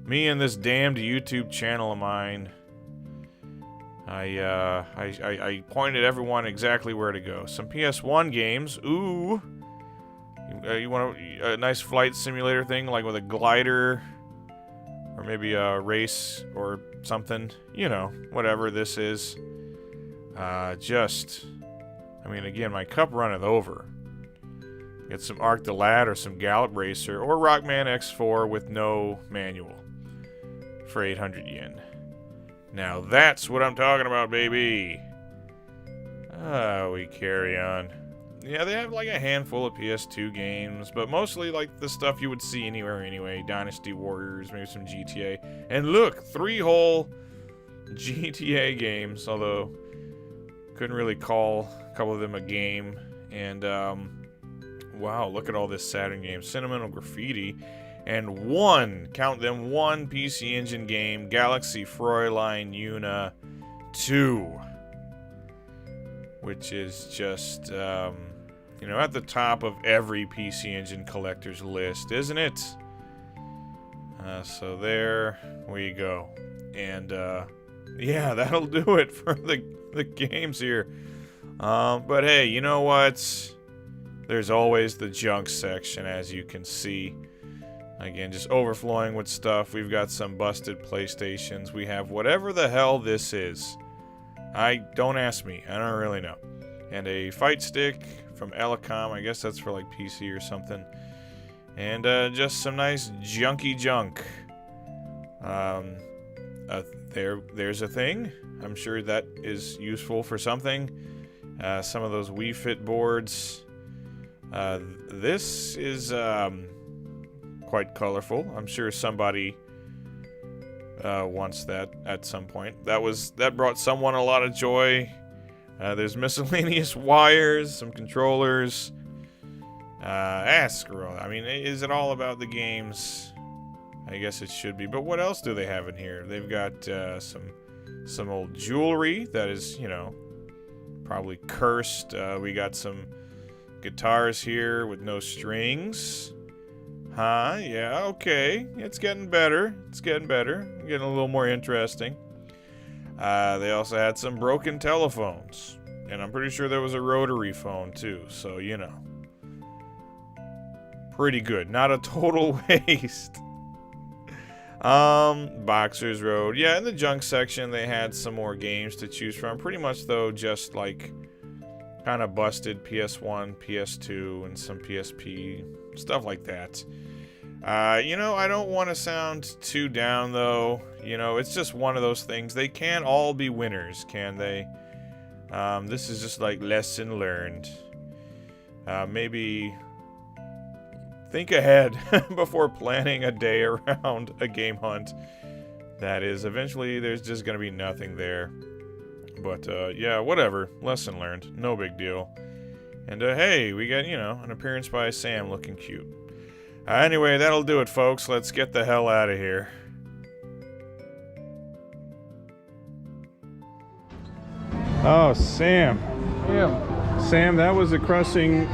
Me and this damned YouTube channel of mine. I pointed everyone exactly where to go. Some PS1 games. Ooh. You want a nice flight simulator thing, like with a glider, or maybe a race or something. You know, whatever this is. I mean, again, my cup runneth over. Get some Arc the Lad or some Gallop Racer or Rockman X4 with no manual for 800 yen. Now that's what I'm talking about, baby. We carry on. Yeah, they have like a handful of PS2 games, but mostly like the stuff you would see anywhere anyway. Dynasty Warriors, maybe some GTA. And look, 3 whole GTA games, although couldn't really call a couple of them a game. And wow, look at all this Saturn game. Sentimental Graffiti. And count them, one PC Engine game, Galaxy Fräulein Una 2. Which is just, you know, at the top of every PC Engine collector's list, isn't it? So there we go. And, yeah, that'll do it for the games here. But hey, you know what? There's always the junk section, as you can see. Again, just overflowing with stuff. We've got some busted PlayStations. We have whatever the hell this is. Don't ask me. I don't really know. And a fight stick from Elecom. I guess that's for like PC or something. And just some nice junky junk. There's a thing. I'm sure that is useful for something. Some of those Wii Fit boards. This is quite colorful. I'm sure somebody wants that at some point. That brought someone a lot of joy. There's miscellaneous wires, some controllers. Screw it. I mean, is it all about the games? I guess it should be. But what else do they have in here? They've got some old jewelry that is, you know, probably cursed. We got some guitars here with no strings. Huh? Yeah, okay. It's getting better. It's getting better. Getting a little more interesting. They also had some broken telephones. And I'm pretty sure there was a rotary phone, too. So, you know. Pretty good. Not a total waste. Boxer's Road. Yeah, in the junk section, they had some more games to choose from. Pretty much, though, just like kind of busted PS1, PS2, and some PSP. Stuff like that. You know, I don't want to sound too down, though. You know, it's just one of those things. They can't all be winners, can they? This is just like lesson learned. Maybe think ahead before planning a day around a game hunt. That is, eventually there's just going to be nothing there. But, yeah, whatever. Lesson learned. No big deal. And, hey, we got, you know, an appearance by Sam looking cute. Anyway, that'll do it, folks. Let's get the hell out of here. Oh, Sam. Yeah. Sam, that was a crushing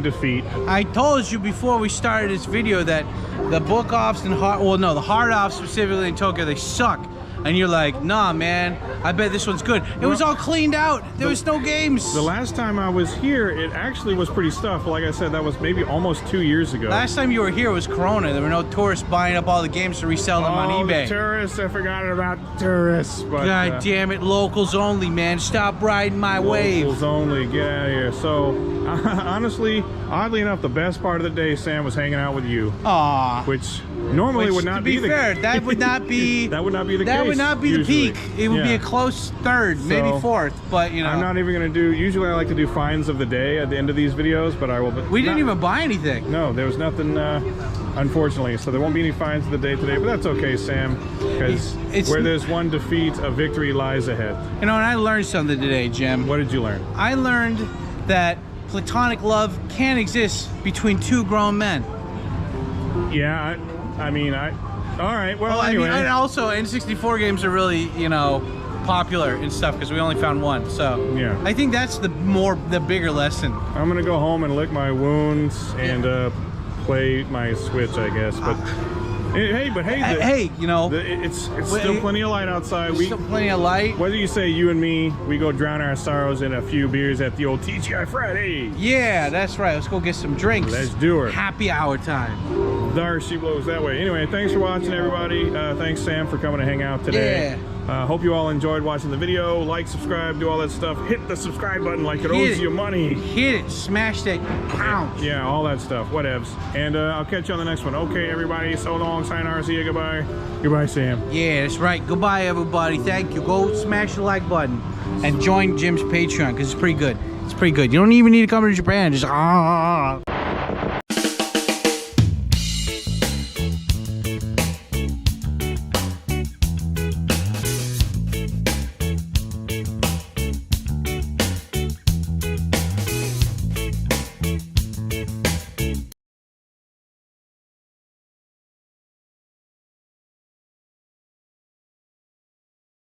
defeat. I told you before we started this video that the book offs and the hard offs specifically in Tokyo, they suck. And you're like, nah, man, I bet this one's good. It was all cleaned out. There was no games. The last time I was here, it actually was pretty stuff. Like I said, that was maybe almost 2 years ago. Last time you were here was Corona. There were no tourists buying up all the games to resell them on eBay. The tourists, I forgot about tourists. But, God damn it, locals only, man. Stop riding my wave. Locals only, get out of here. So, honestly, oddly enough, the best part of the day, Sam, was hanging out with you. Aww. Which normally would not be the fair, that would not be that would not be the case. That would not be usually. the peak. It would be a close third, maybe fourth, but you know. I'm not even going to do, usually I like to do finds of the day at the end of these videos, but I will. We didn't even buy anything. No, there was nothing, unfortunately, so there won't be any finds of the day today, but that's okay, Sam, because where there's one defeat, a victory lies ahead. You know, and I learned something today, Jim. What did you learn? I learned that platonic love can exist between two grown men. Yeah, I mean, all right, well, anyway. I mean, and also, N64 games are really, you know, popular and stuff because we only found one. So, yeah. I think that's the bigger lesson. I'm going to go home and lick my wounds and play my Switch, I guess. But Hey, but hey, Hey, you know, it's still plenty of light outside. still plenty of light. Whether you say you and me, we go drown our sorrows in a few beers at the old TGI Friday. Yeah, that's right. Let's go get some drinks. Let's do it. Happy hour time. There, she blows that way. Anyway, thanks for watching, everybody. Thanks, Sam, for coming to hang out today. Hope you all enjoyed watching the video. Like, subscribe, do all that stuff. Hit the subscribe button like it owes you money. Hit it. Smash that pound. Yeah, all that stuff. Whatevs. And I'll catch you on the next one. Okay, everybody. So long. Sayonara. See you. Goodbye. Goodbye, Sam. Yeah, that's right. Goodbye, everybody. Thank you. Go smash the like button and join Jim's Patreon because it's pretty good. It's pretty good. You don't even need to come to Japan. Just